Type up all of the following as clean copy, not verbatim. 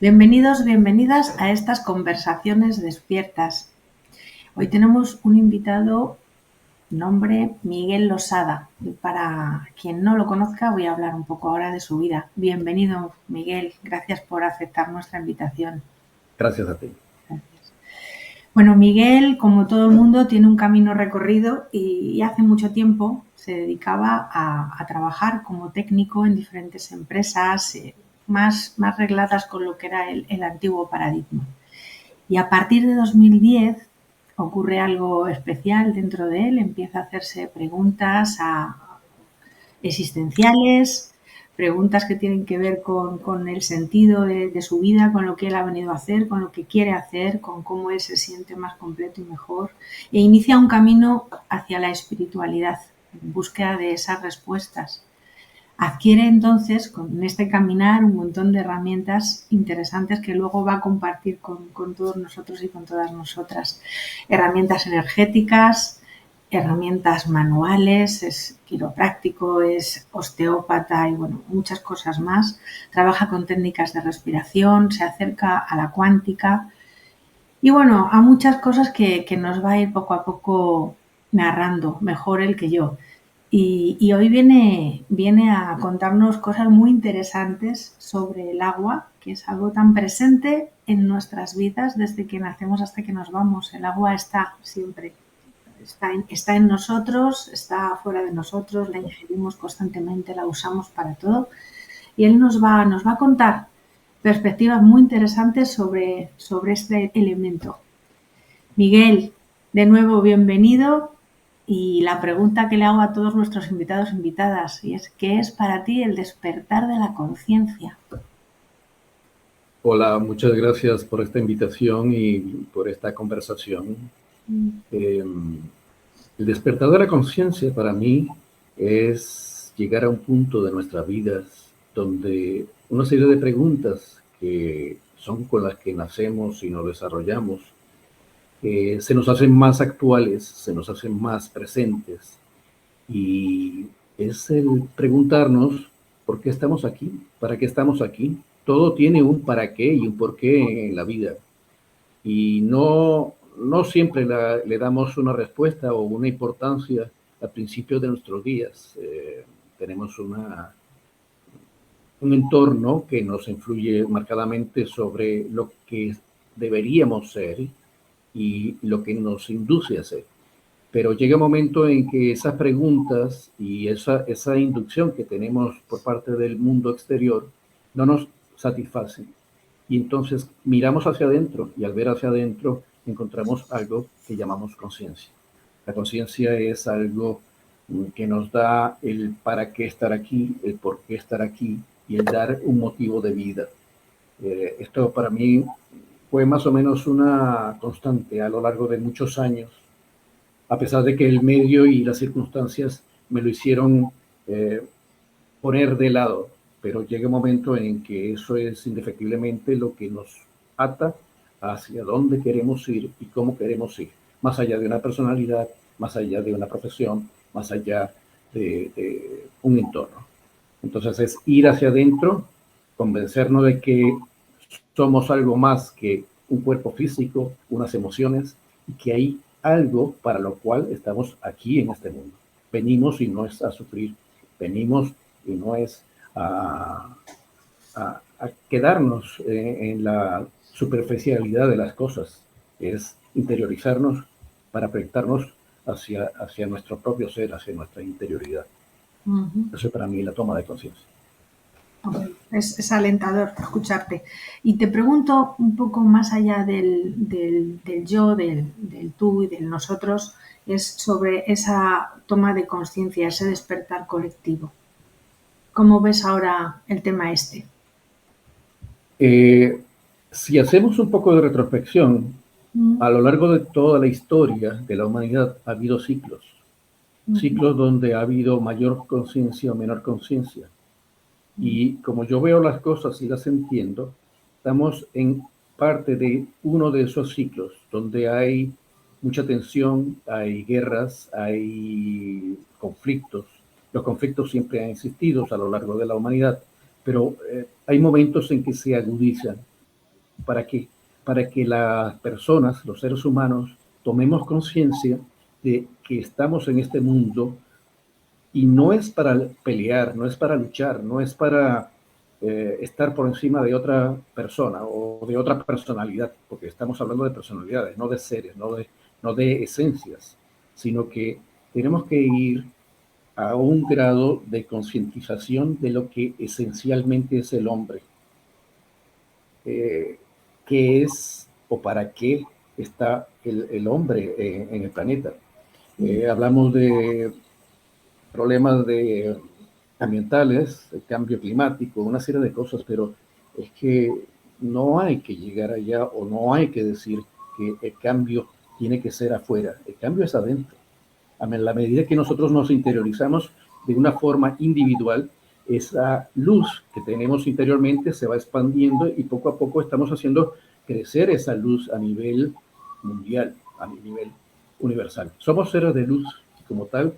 Bienvenidos, bienvenidas a estas conversaciones despiertas. Hoy tenemos un invitado, nombre Miguel Losada. Y para quien no lo conozca, voy a hablar un poco ahora de su vida. Bienvenido, Miguel. Gracias por aceptar nuestra invitación. Gracias a ti. Gracias. Bueno, Miguel, como todo el mundo, tiene un camino recorrido y hace mucho tiempo se dedicaba a trabajar como técnico en diferentes empresas más regladas con lo que era el antiguo paradigma. Y a partir de 2010 ocurre algo especial dentro de él, empieza a hacerse preguntas existenciales, preguntas que tienen que ver con el sentido de su vida, con lo que él ha venido a hacer, con lo que quiere hacer, con cómo él se siente más completo y mejor, e inicia un camino hacia la espiritualidad, en búsqueda de esas respuestas. Adquiere entonces con este caminar un montón de herramientas interesantes que luego va a compartir con todos nosotros y con todas nosotras. Herramientas energéticas, herramientas manuales, es quiropráctico, es osteópata y bueno, muchas cosas más. Trabaja con técnicas de respiración, se acerca a la cuántica y bueno, a muchas cosas que nos va a ir poco a poco narrando, mejor él que yo. Y hoy viene a contarnos cosas muy interesantes sobre el agua, que es algo tan presente en nuestras vidas desde que nacemos hasta que nos vamos. El agua está siempre, está en nosotros, está fuera de nosotros, la ingerimos constantemente, la usamos para todo. Y él nos va a contar perspectivas muy interesantes sobre este elemento. Miguel, de nuevo bienvenido. Y la pregunta que le hago a todos nuestros invitados e invitadas y es, ¿qué es para ti el despertar de la conciencia? Hola, muchas gracias por esta invitación y por esta conversación. El despertar de la conciencia para mí es llegar a un punto de nuestras vidas donde una serie de preguntas que son con las que nacemos y nos desarrollamos se nos hacen más actuales, se nos hacen más presentes. Y es el preguntarnos por qué estamos aquí, para qué estamos aquí. Todo tiene un para qué y un por qué en la vida. Y no siempre le damos una respuesta o una importancia al principio de nuestros días. Tenemos un entorno que nos influye marcadamente sobre lo que deberíamos ser y lo que nos induce a ser. Pero llega un momento en que esas preguntas y esa inducción que tenemos por parte del mundo exterior no nos satisfacen. Y entonces miramos hacia adentro y al ver hacia adentro encontramos algo que llamamos conciencia. La conciencia es algo que nos da el para qué estar aquí, el por qué estar aquí y el dar un motivo de vida. Esto para mí fue más o menos una constante a lo largo de muchos años, a pesar de que el medio y las circunstancias me lo hicieron eh, poner de lado, pero llega un momento en que eso es indefectiblemente lo que nos ata hacia dónde queremos ir y cómo queremos ir, más allá de una personalidad, más allá de una profesión, más allá de un entorno. Entonces es ir hacia adentro, convencernos de que somos algo más que un cuerpo físico, unas emociones, y que hay algo para lo cual estamos aquí en este mundo. Venimos y no es a sufrir, venimos y no es a quedarnos en la superficialidad de las cosas, es interiorizarnos para proyectarnos hacia nuestro propio ser, hacia nuestra interioridad. Uh -huh. Eso es para mí la toma de conciencia. Es alentador escucharte. Y te pregunto un poco más allá del yo, del tú y del nosotros, es sobre esa toma de conciencia, ese despertar colectivo. ¿Cómo ves ahora el tema este? Si hacemos un poco de retrospección, a lo largo de toda la historia de la humanidad ha habido ciclos, ciclos donde ha habido mayor conciencia o menor conciencia. Y como yo veo las cosas y las entiendo, estamos en parte de uno de esos ciclos donde hay mucha tensión, hay guerras, hay conflictos. Los conflictos siempre han existido a lo largo de la humanidad, pero hay momentos en que se agudizan ¿Para qué? Para que las personas, los seres humanos, tomemos conciencia de que estamos en este mundo y no es para pelear, no es para luchar, no es para estar por encima de otra persona o de otra personalidad, porque estamos hablando de personalidades, no de seres, no de esencias, sino que tenemos que ir a un grado de concientización de lo que esencialmente es el hombre, qué es o para qué está el hombre en el planeta. Hablamos de problemas ambientales, el cambio climático, una serie de cosas, pero es que no hay que llegar allá o no hay que decir que el cambio tiene que ser afuera, el cambio es adentro. A la medida que nosotros nos interiorizamos de una forma individual, esa luz que tenemos interiormente se va expandiendo y poco a poco estamos haciendo crecer esa luz a nivel mundial, a nivel universal. Somos seres de luz y como tal,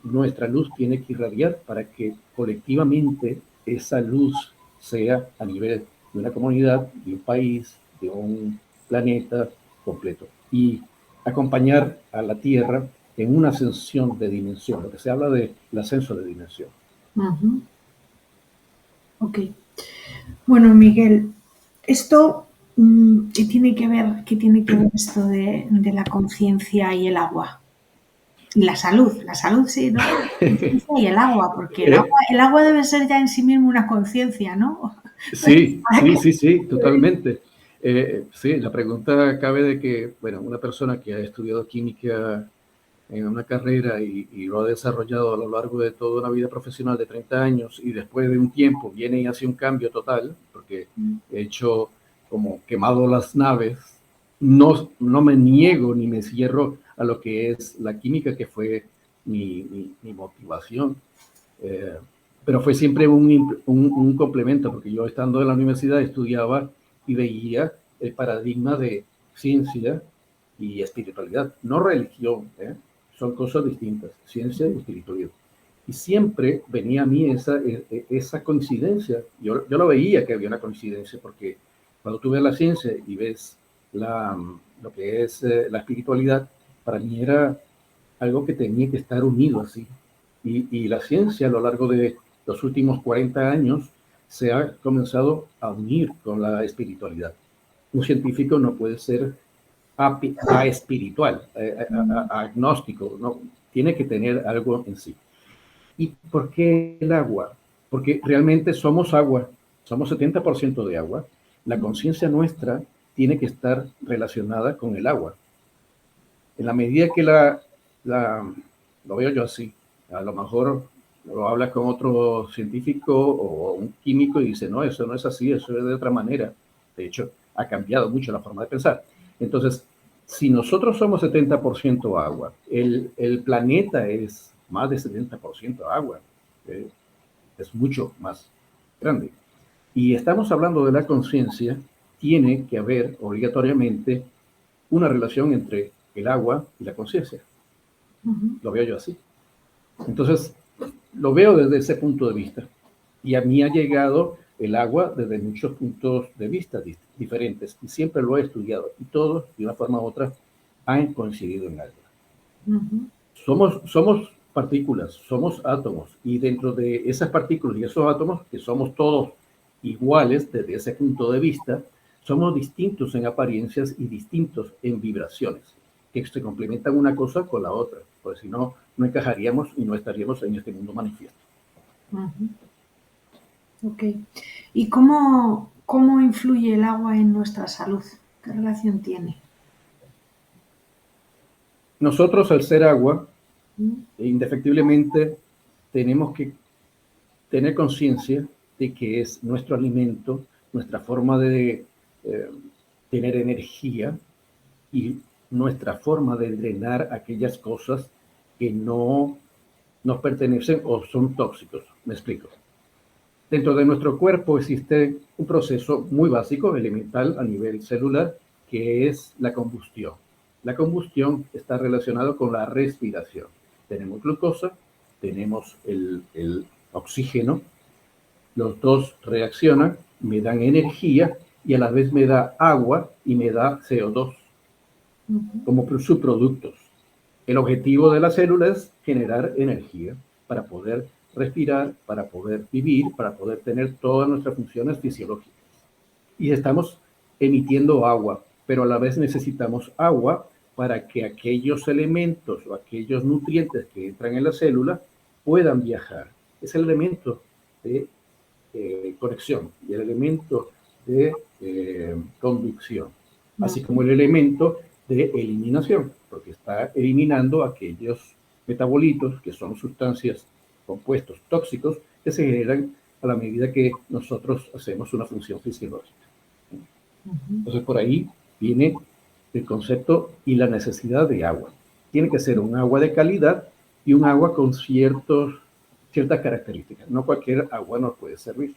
nuestra luz tiene que irradiar para que colectivamente esa luz sea a nivel de una comunidad, de un país, de un planeta completo. Y acompañar a la Tierra en una ascensión de dimensión, lo que se habla del ascenso de dimensión. Ujú. Ok. Bueno, Miguel, esto, ¿qué tiene que ver esto de la conciencia y el agua? Y la salud sí, ¿no? La conciencia y el agua, porque el agua debe ser ya en sí mismo una conciencia, ¿no? Sí, totalmente. Sí, la pregunta cabe de que, bueno, una persona que ha estudiado química en una carrera y lo ha desarrollado a lo largo de toda una vida profesional de 30 años y después de un tiempo viene y hace un cambio total, porque he hecho como quemado las naves, no me niego ni me cierro a lo que es la química, que fue mi motivación. Pero fue siempre un complemento, porque yo estando en la universidad estudiaba y veía el paradigma de ciencia y espiritualidad, no religión, son cosas distintas, ciencia y espiritualidad. Y siempre venía a mí esa coincidencia, yo lo veía que había una coincidencia, porque cuando tú ves la ciencia y ves lo que es la espiritualidad, para mí era algo que tenía que estar unido así. Y la ciencia a lo largo de los últimos 40 años se ha comenzado a unir con la espiritualidad. Un científico no puede ser espiritual, agnóstico, no, tiene que tener algo en sí. ¿Y por qué el agua? Porque realmente somos agua, somos 70% de agua. La conciencia nuestra tiene que estar relacionada con el agua. En la medida que lo veo yo así, a lo mejor lo hablas con otro científico o un químico y dice, no, eso no es así, eso es de otra manera. De hecho, ha cambiado mucho la forma de pensar. Entonces, si nosotros somos 70% agua, el planeta es más de 70% agua, eh, es mucho más grande. Y estamos hablando de la conciencia, tiene que haber obligatoriamente una relación entre el agua y la conciencia. Lo veo yo así. Entonces, lo veo desde ese punto de vista. Y a mí ha llegado el agua desde muchos puntos de vista diferentes. Y siempre lo he estudiado. Y todos, de una forma u otra, han coincidido en algo. Somos partículas, somos átomos. Y dentro de esas partículas y esos átomos, que somos todos iguales desde ese punto de vista, somos distintos en apariencias y distintos en vibraciones, que se complementan una cosa con la otra, porque si no, no encajaríamos y no estaríamos en este mundo manifiesto. Ok. ¿Y cómo influye el agua en nuestra salud? ¿Qué relación tiene? Nosotros, al ser agua, indefectiblemente tenemos que tener conciencia de que es nuestro alimento, nuestra forma de tener energía y nuestra forma de drenar aquellas cosas que no nos pertenecen o son tóxicos. Me explico. Dentro de nuestro cuerpo existe un proceso muy básico, elemental a nivel celular, que es la combustión. La combustión está relacionada con la respiración. Tenemos glucosa, tenemos el oxígeno, los dos reaccionan, me dan energía y a la vez me da agua y me da CO2 como subproductos. El objetivo de la célula es generar energía para poder respirar, para poder vivir, para poder tener todas nuestras funciones fisiológicas. Y estamos emitiendo agua, pero a la vez necesitamos agua para que aquellos elementos o aquellos nutrientes que entran en la célula puedan viajar. Es el elemento de conexión y el elemento de conducción, así como el elemento de eliminación, porque está eliminando aquellos metabolitos que son sustancias, compuestos tóxicos que se generan a la medida que nosotros hacemos una función fisiológica. Entonces por ahí viene el concepto y la necesidad de agua. Tiene que ser un agua de calidad y un agua con ciertas características. No cualquier agua nos puede servir.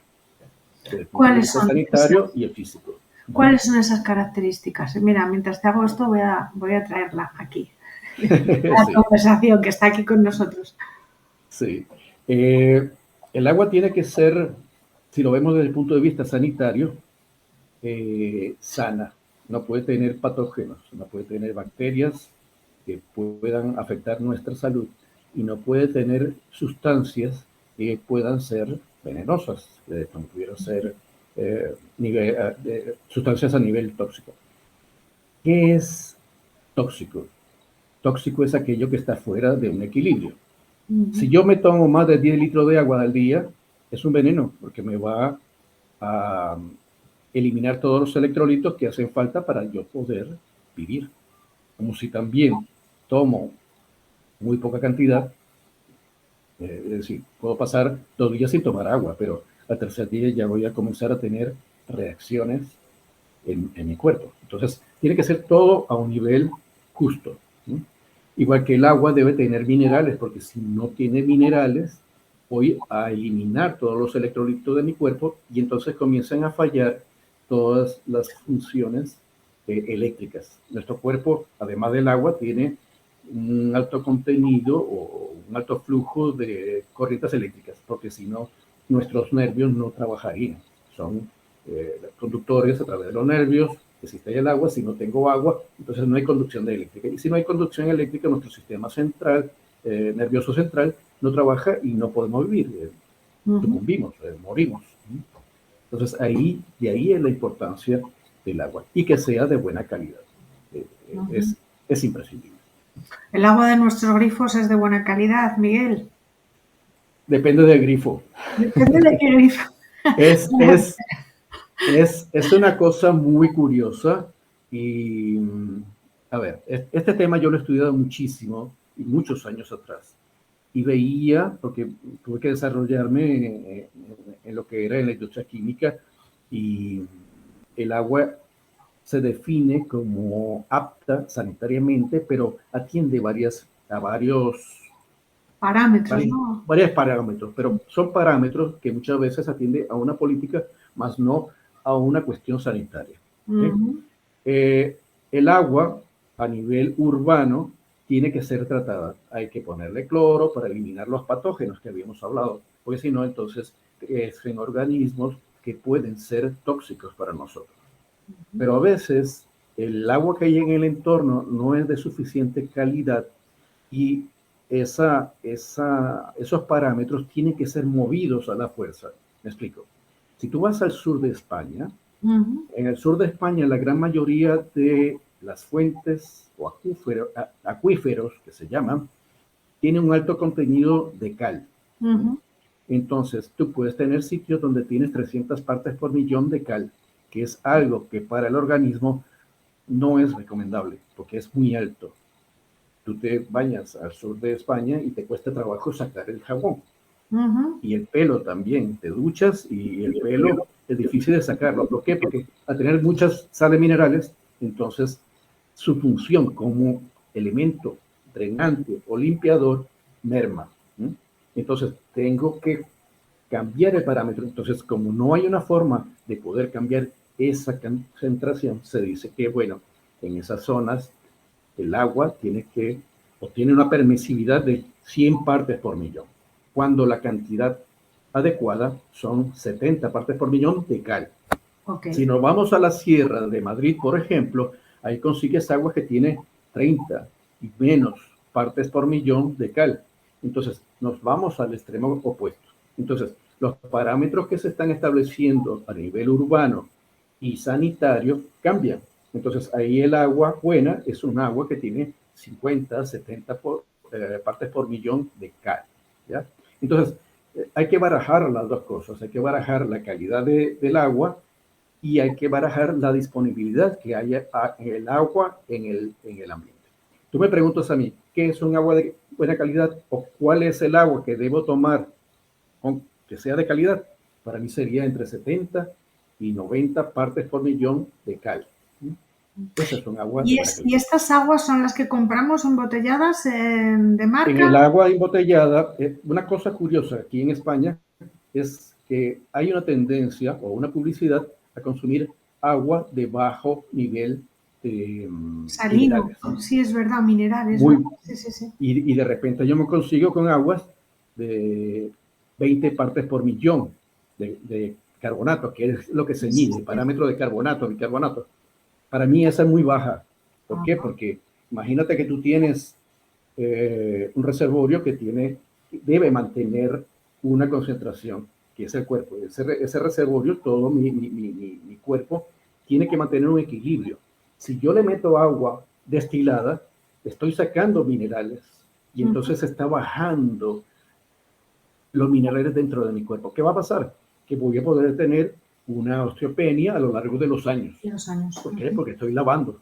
¿Cuáles son sanitario y el físico. ¿Cuáles son esas características? Mira, mientras te hago esto voy a traerla aquí. La Sí. conversación que está aquí con nosotros. Sí. El agua tiene que ser, si lo vemos desde el punto de vista sanitario, sana. No puede tener patógenos, no puede tener bacterias que puedan afectar nuestra salud y no puede tener sustancias que puedan ser venenosas, como pudieran ser sustancias a nivel tóxico. ¿Qué es tóxico? Tóxico es aquello que está fuera de un equilibrio. Si yo me tomo más de 10 litros de agua al día, es un veneno, porque me va a eliminar todos los electrolitos que hacen falta para yo poder vivir. Como si también tomo muy poca cantidad, es decir, puedo pasar 2 días sin tomar agua, pero al tercer día ya voy a comenzar a tener reacciones en mi cuerpo. Entonces, tiene que ser todo a un nivel justo, ¿sí? Igual que el agua debe tener minerales, porque si no tiene minerales, voy a eliminar todos los electrolitos de mi cuerpo y entonces comienzan a fallar todas las funciones eléctricas. Nuestro cuerpo, además del agua, tiene un alto contenido o un alto flujo de corrientes eléctricas, porque si no, nuestros nervios no trabajarían. Son conductores a través de los nervios, existe el agua. Si no tengo agua, entonces no hay conducción de eléctrica. Y si no hay conducción eléctrica, nuestro sistema central, nervioso central, no trabaja y no podemos vivir. Sucumbimos, morimos. Entonces, de ahí es la importancia del agua y que sea de buena calidad. Es imprescindible. ¿El agua de nuestros grifos es de buena calidad, Miguel? Depende del grifo. Depende de qué grifo. Es una cosa muy curiosa y, a ver, este tema yo lo he estudiado muchísimo y muchos años atrás y veía, porque tuve que desarrollarme en lo que era en la industria química, y el agua se define como apta sanitariamente, pero atiende a varios parámetros, ¿no? Varios parámetros, pero son parámetros que muchas veces atienden a una política, más no a una cuestión sanitaria. El agua a nivel urbano tiene que ser tratada. Hay que ponerle cloro para eliminar los patógenos que habíamos hablado, porque si no, entonces crecen organismos que pueden ser tóxicos para nosotros. Pero a veces el agua que hay en el entorno no es de suficiente calidad y esos parámetros tienen que ser movidos a la fuerza. Me explico. Si tú vas al sur de España, en el sur de España la gran mayoría de las fuentes o acuíferos que se llaman, tienen un alto contenido de cal. Entonces, tú puedes tener sitios donde tienes 300 partes por millón de cal, que es algo que para el organismo no es recomendable, porque es muy alto. Tú te bañas al sur de España y te cuesta trabajo sacar el jabón. Y el pelo también. Te duchas y el pelo es difícil de sacarlo. ¿Por qué? Porque al tener muchas sales minerales, entonces su función como elemento drenante o limpiador merma. Entonces tengo que cambiar el parámetro. Entonces, como no hay una forma de poder cambiar esa concentración, se dice que, bueno, en esas zonas el agua tiene una permisividad de 100 partes por millón, cuando la cantidad adecuada son 70 partes por millón de cal. Ok. Si nos vamos a la sierra de Madrid, por ejemplo, ahí consigues agua que tiene 30 y menos partes por millón de cal. Entonces, nos vamos al extremo opuesto. Entonces, los parámetros que se están estableciendo a nivel urbano y sanitario cambian. Entonces, ahí el agua buena es un agua que tiene 50, 70 partes por millón de cal. ¿Ya? Entonces, hay que barajar las dos cosas. Hay que barajar la calidad del agua y hay que barajar la disponibilidad que haya en el agua en el ambiente. Tú me preguntas a mí, ¿qué es un agua de buena calidad o cuál es el agua que debo tomar que sea de calidad? Para mí sería entre 70 y 90 partes por millón de cal. Ese es un agua de buena Y calidad. estas aguas son las que compramos embotelladas de En marca? el agua embotellada, una cosa curiosa aquí en España es que hay una tendencia o una publicidad a consumir agua de bajo nivel de Salino, minerales. sí es verdad, minerales, ¿no? Muy, Sí, sí, sí. y de repente yo me consigo con aguas de 20 partes por millón de carbonato, que es lo que se Sí, mide, el sí. parámetro de carbonato, bicarbonato. Para mí esa es muy baja. ¿Por qué? Ajá. Porque imagínate que tú tienes un reservorio que debe mantener una concentración, que es el cuerpo. Ese reservorio, todo mi cuerpo, tiene que mantener un equilibrio. Si yo le meto agua destilada, estoy sacando minerales y Ujú. entonces está bajando los minerales dentro de mi cuerpo. ¿Qué va a pasar? Que voy a poder tener una osteopenia a lo largo de los años. Y los años. ¿Por qué? Ujú. Porque estoy lavando.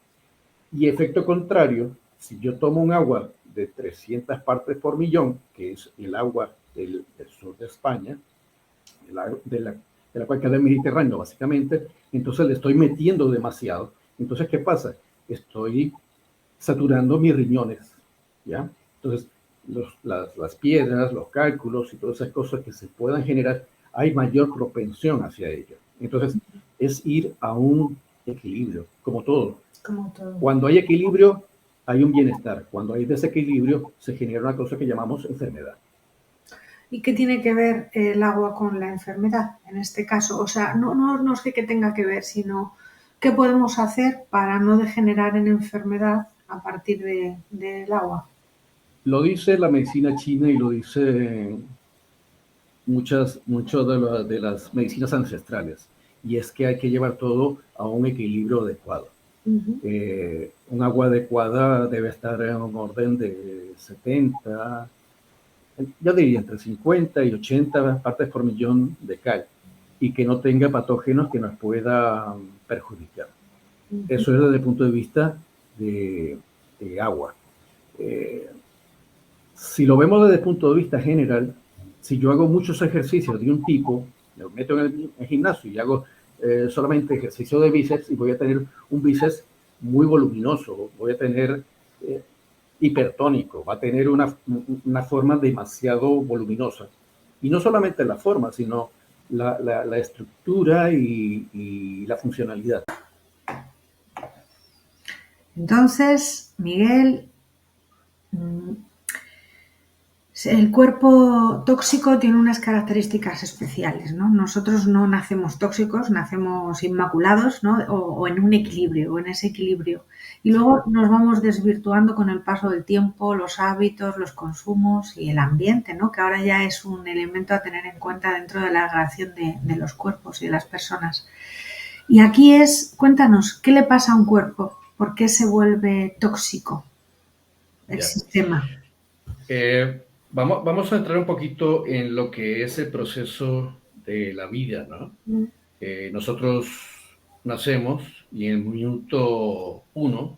Y efecto contrario, si yo tomo un agua de 300 partes por millón, que es el agua del sur de España, de la cuenca del Mediterráneo, básicamente, entonces le estoy metiendo demasiado. Entonces, ¿qué pasa? Estoy saturando mis riñones, ¿ya? Entonces, las piedras, los cálculos y todas esas cosas que se puedan generar, hay mayor propensión hacia ello. Entonces, es ir a un equilibrio, como todo. Como todo. Cuando hay equilibrio, hay un bienestar. Cuando hay desequilibrio, se genera una cosa que llamamos enfermedad. ¿Y qué tiene que ver el agua con la enfermedad en este caso? O sea, no es que tenga que ver, sino qué podemos hacer para no degenerar en enfermedad a partir del agua. Lo dice la medicina china y lo dice muchas de las medicinas ancestrales. Y es que hay que llevar todo a un equilibrio adecuado. Ujú. Un agua adecuada debe estar en un orden de 70, yo diría entre 50 y 80 partes por millón de cal y que no tenga patógenos que nos puedan perjudicar. Ujú. Eso es desde el punto de vista de agua. Eh, si lo vemos desde el punto de vista general, si yo hago muchos ejercicios de un tipo, me meto en el gimnasio y hago solamente ejercicio de bíceps y voy a tener un bíceps muy voluminoso, voy a tener eh, hipertónico, va a tener una forma demasiado voluminosa. Y no solamente la forma, sino la estructura y la funcionalidad. Entonces, Miguel, el cuerpo tóxico tiene unas características especiales, ¿no? Nosotros no nacemos tóxicos, nacemos inmaculados, ¿no? O en un equilibrio, o en ese equilibrio. Y luego nos vamos desvirtuando con el paso del tiempo, los hábitos, los consumos y el ambiente, ¿no? Que ahora ya es un elemento a tener en cuenta dentro de la relación de los cuerpos y de las personas. Y aquí cuéntanos, ¿qué le pasa a un cuerpo? ¿Por qué se vuelve tóxico el Ya. sistema? Vamos a entrar un poquito en lo que es el proceso de la vida, ¿no? Mm. Nosotros nacemos y en el minuto uno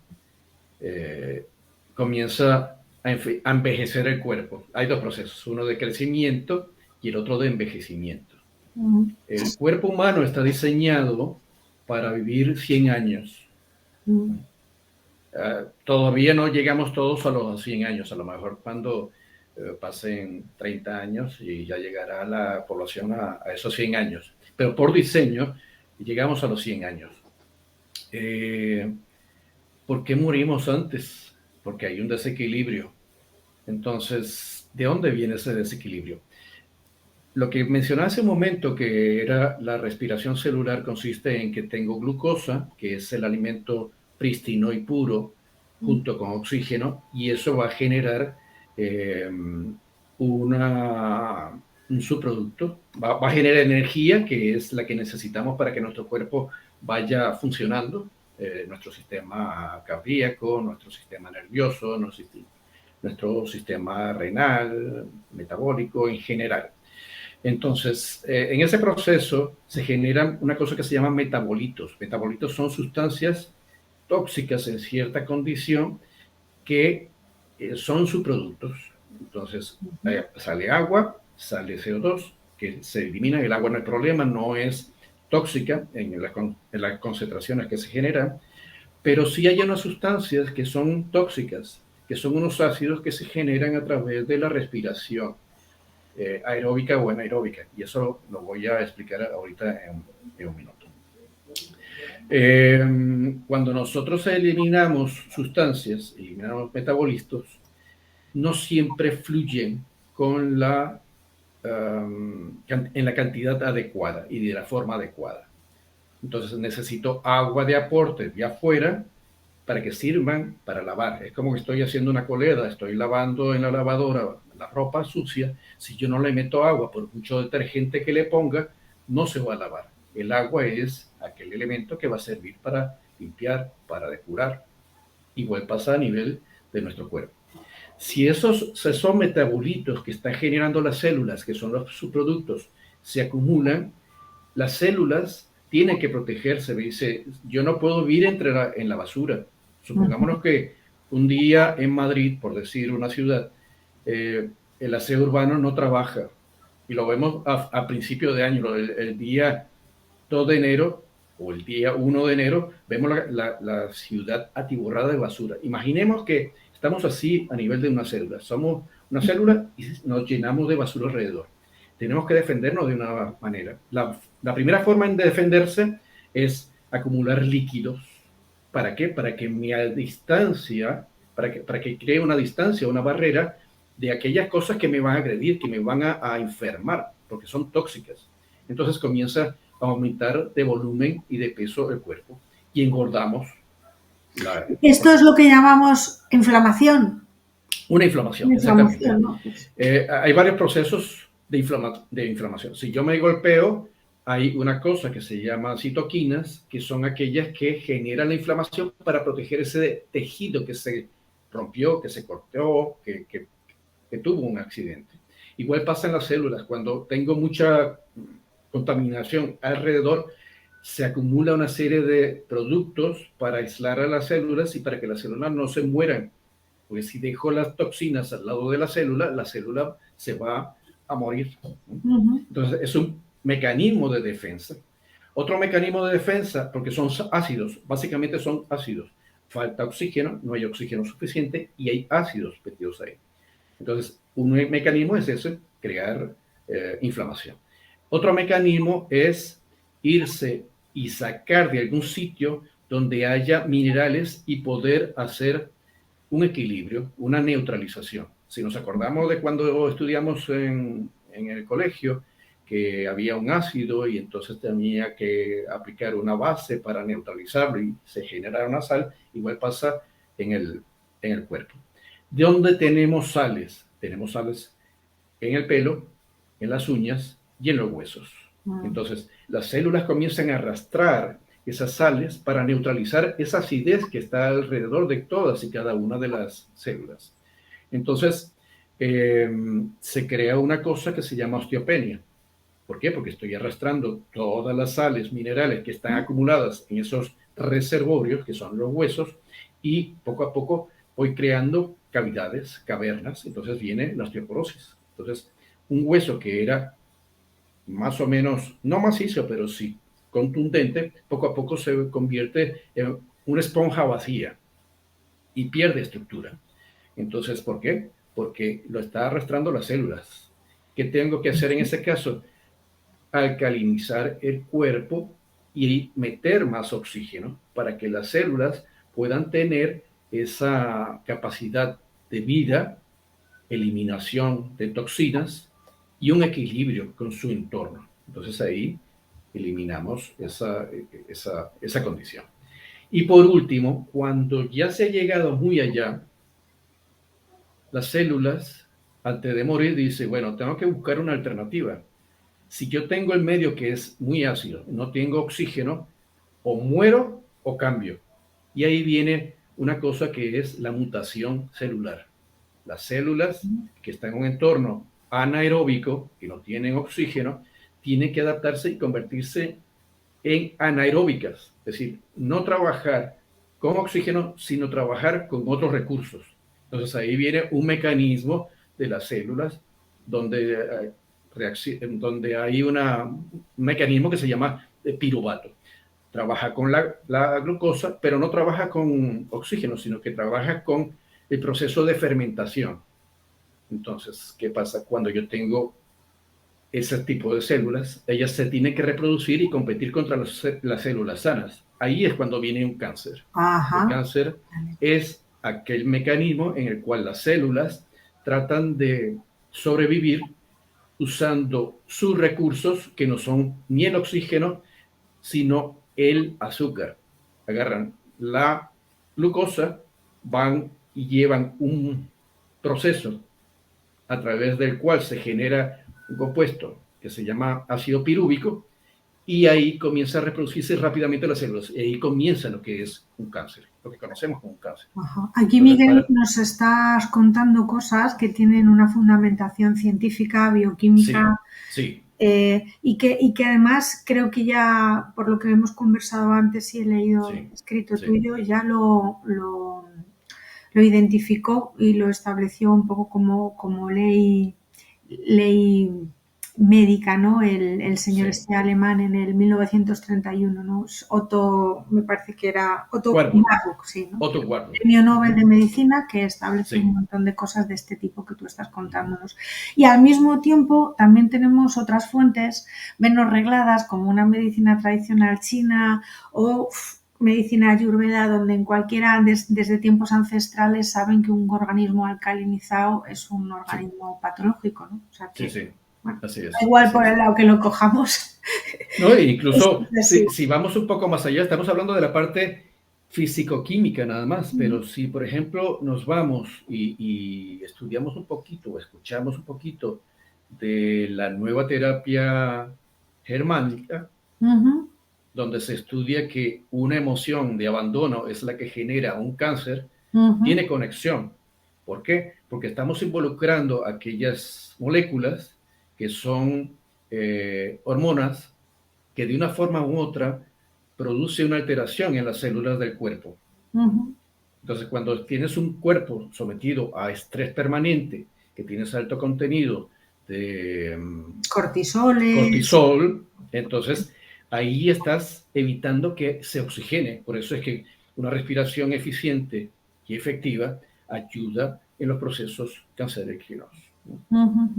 eh, comienza a envejecer el cuerpo. Hay dos procesos, uno de crecimiento y el otro de envejecimiento. Mm. El cuerpo humano está diseñado para vivir 100 años. Mm. Todavía no llegamos todos a los 100 años, a lo mejor cuando pasen 30 años y ya llegará la población a esos 100 años. Pero por diseño llegamos a los 100 años. Eh, ¿Por qué morimos antes? Porque hay un desequilibrio. Entonces, ¿de dónde viene ese desequilibrio? lo que mencioné hace un momento, que era la respiración celular, consiste en que tengo glucosa, que es el alimento prístino y puro, junto con oxígeno, y eso va a generar eh, una, un subproducto, va a generar energía, que es la que necesitamos para que nuestro cuerpo vaya funcionando, nuestro sistema cardíaco, nuestro sistema nervioso, nuestro sistema renal, metabólico en general. Entonces, en ese proceso se generan una cosa que se llama metabolitos. Metabolitos son sustancias tóxicas en cierta condición que son subproductos. Entonces, sale agua, sale CO2, que se elimina. El agua no hay problema, no es tóxica en las concentraciones que se generan, pero sí hay unas sustancias que son tóxicas, que son unos ácidos que se generan a través de la respiración aeróbica o anaeróbica. Y eso lo voy a explicar ahorita en un minuto. Cuando nosotros eliminamos sustancias, eliminamos metabolitos, no siempre fluyen con en la cantidad adecuada y de la forma adecuada. Entonces necesito agua de aporte de afuera para que sirvan para lavar. Es como que estoy haciendo una coleda, estoy lavando en la lavadora la ropa sucia. Si yo no le meto agua, por mucho detergente que le ponga, no se va a lavar. El agua es aquel elemento que va a servir para limpiar, para depurar. Igual pasa a nivel de nuestro cuerpo. Si esos son metabolitos que están generando las células, que son los subproductos, se acumulan, las células tienen que protegerse. Me dice, yo no puedo vivir en la basura. Supongámonos que un día en Madrid, por decir una ciudad, el aseo urbano no trabaja. Y lo vemos a principio de año, el día 2 de enero o el día 1 de enero, vemos la ciudad atiborrada de basura. Imaginemos que estamos así a nivel de una célula. Somos una célula y nos llenamos de basura alrededor. Tenemos que defendernos de una manera. La primera forma de defenderse es acumular líquidos. ¿Para qué? Para que mi distancia, para que cree una distancia, una barrera de aquellas cosas que me van a agredir, que me van a enfermar, porque son tóxicas. Entonces comienza a aumentar de volumen y de peso el cuerpo y engordamos. Esto es lo que llamamos inflamación. Una inflamación, exactamente. ¿No? Hay varios procesos de inflamación. Si yo me golpeo, hay una cosa que se llama citoquinas, que son aquellas que generan la inflamación para proteger ese tejido que se rompió, que se cortó, que tuvo un accidente. Igual pasa en las células. Cuando tengo mucha contaminación alrededor, se acumula una serie de productos para aislar a las células y para que las células no se mueran. Porque si dejo las toxinas al lado de la célula se va a morir. Entonces, es un mecanismo de defensa. Otro mecanismo de defensa, porque son ácidos, básicamente son ácidos. Falta oxígeno, no hay oxígeno suficiente y hay ácidos metidos ahí. Entonces, un mecanismo es ese, crear inflamación. Otro mecanismo es irse y sacar de algún sitio donde haya minerales y poder hacer un equilibrio, una neutralización. Si nos acordamos de cuando estudiamos en el colegio, que había un ácido y entonces tenía que aplicar una base para neutralizarlo y se genera una sal, igual pasa en el cuerpo. ¿De dónde tenemos sales? Tenemos sales en el pelo, en las uñas y en los huesos. Entonces, las células comienzan a arrastrar esas sales para neutralizar esa acidez que está alrededor de todas y cada una de las células. Entonces, se crea una cosa que se llama osteopenia. ¿Por qué? Porque estoy arrastrando todas las sales minerales que están acumuladas en esos reservorios, que son los huesos, y poco a poco voy creando cavidades, cavernas. Entonces viene la osteoporosis. Entonces, un hueso que era más o menos, no macizo, pero sí contundente, poco a poco se convierte en una esponja vacía y pierde estructura. Entonces, ¿por qué? Porque lo está arrastrando las células. ¿Qué tengo que hacer en ese caso? Alcalinizar el cuerpo y meter más oxígeno para que las células puedan tener esa capacidad de vida, eliminación de toxinas y un equilibrio con su entorno. Entonces ahí eliminamos esa condición. Y por último, cuando ya se ha llegado muy allá, las células, antes de morir, dicen, bueno, tengo que buscar una alternativa. Si yo tengo el medio que es muy ácido, no tengo oxígeno, o muero o cambio. Y ahí viene una cosa que es la mutación celular. Las células que están en un entorno anaeróbico, que no tienen oxígeno, tienen que adaptarse y convertirse en anaeróbicas, es decir, no trabajar con oxígeno, sino trabajar con otros recursos. Entonces ahí viene un mecanismo de las células donde, donde hay un mecanismo que se llama piruvato. Trabaja con la glucosa, pero no trabaja con oxígeno, sino que trabaja con el proceso de fermentación. Entonces, ¿qué pasa? Cuando yo tengo ese tipo de células, ellas se tienen que reproducir y competir contra las células sanas. Ahí es cuando viene un cáncer. El Ajá. cáncer es aquel mecanismo en el cual las células tratan de sobrevivir usando sus recursos, que no son ni el oxígeno, sino el azúcar. Agarran la glucosa, van y llevan un proceso a través del cual se genera un compuesto que se llama ácido pirúvico, y ahí comienza a reproducirse rápidamente las células, y ahí comienza lo que es un cáncer, lo que conocemos como un cáncer. Ajá. Aquí, Entonces, Miguel, nos estás contando cosas que tienen una fundamentación científica, sí, bioquímica, sí, y que además creo que ya, por lo que hemos conversado antes y he leído sí, escrito sí, tuyo, ya lo identificó y lo estableció un poco como ley médica, ¿no? El señor sí. este alemán en el 1931, ¿no? Otto, me parece que era Otto Warburg, Warburg, sí, ¿no? Otto Warburg. Premio Nobel de Medicina que establece un Sí. montón de cosas de este tipo que tú estás contándonos. Y al mismo tiempo también tenemos otras fuentes menos regladas como una medicina tradicional china o medicina ayurveda, donde en cualquiera desde tiempos ancestrales saben que un organismo alcalinizado es un Sí, organismo patológico, ¿no? O sea sí, que, sí, bueno, así da es, igual así por el es. lado que lo cojamos. No, e Es incluso así. si vamos un poco más allá, estamos hablando de la parte físico-química nada más, pero si por ejemplo nos vamos y estudiamos un poquito o escuchamos un poquito de la nueva terapia germánica, Ujú, donde se estudia que una emoción de abandono es la que genera un cáncer, ujú, tiene conexión. ¿Por qué? Porque estamos involucrando aquellas moléculas que son hormonas que de una forma u otra produce una alteración en las células del cuerpo. ujú. Entonces, cuando tienes un cuerpo sometido a estrés permanente, que tienes alto contenido de Cortisoles. cortisol, entonces ahí estás evitando que se oxigene. Por eso es que una respiración eficiente y efectiva ayuda en los procesos cancerígenos. Ujú.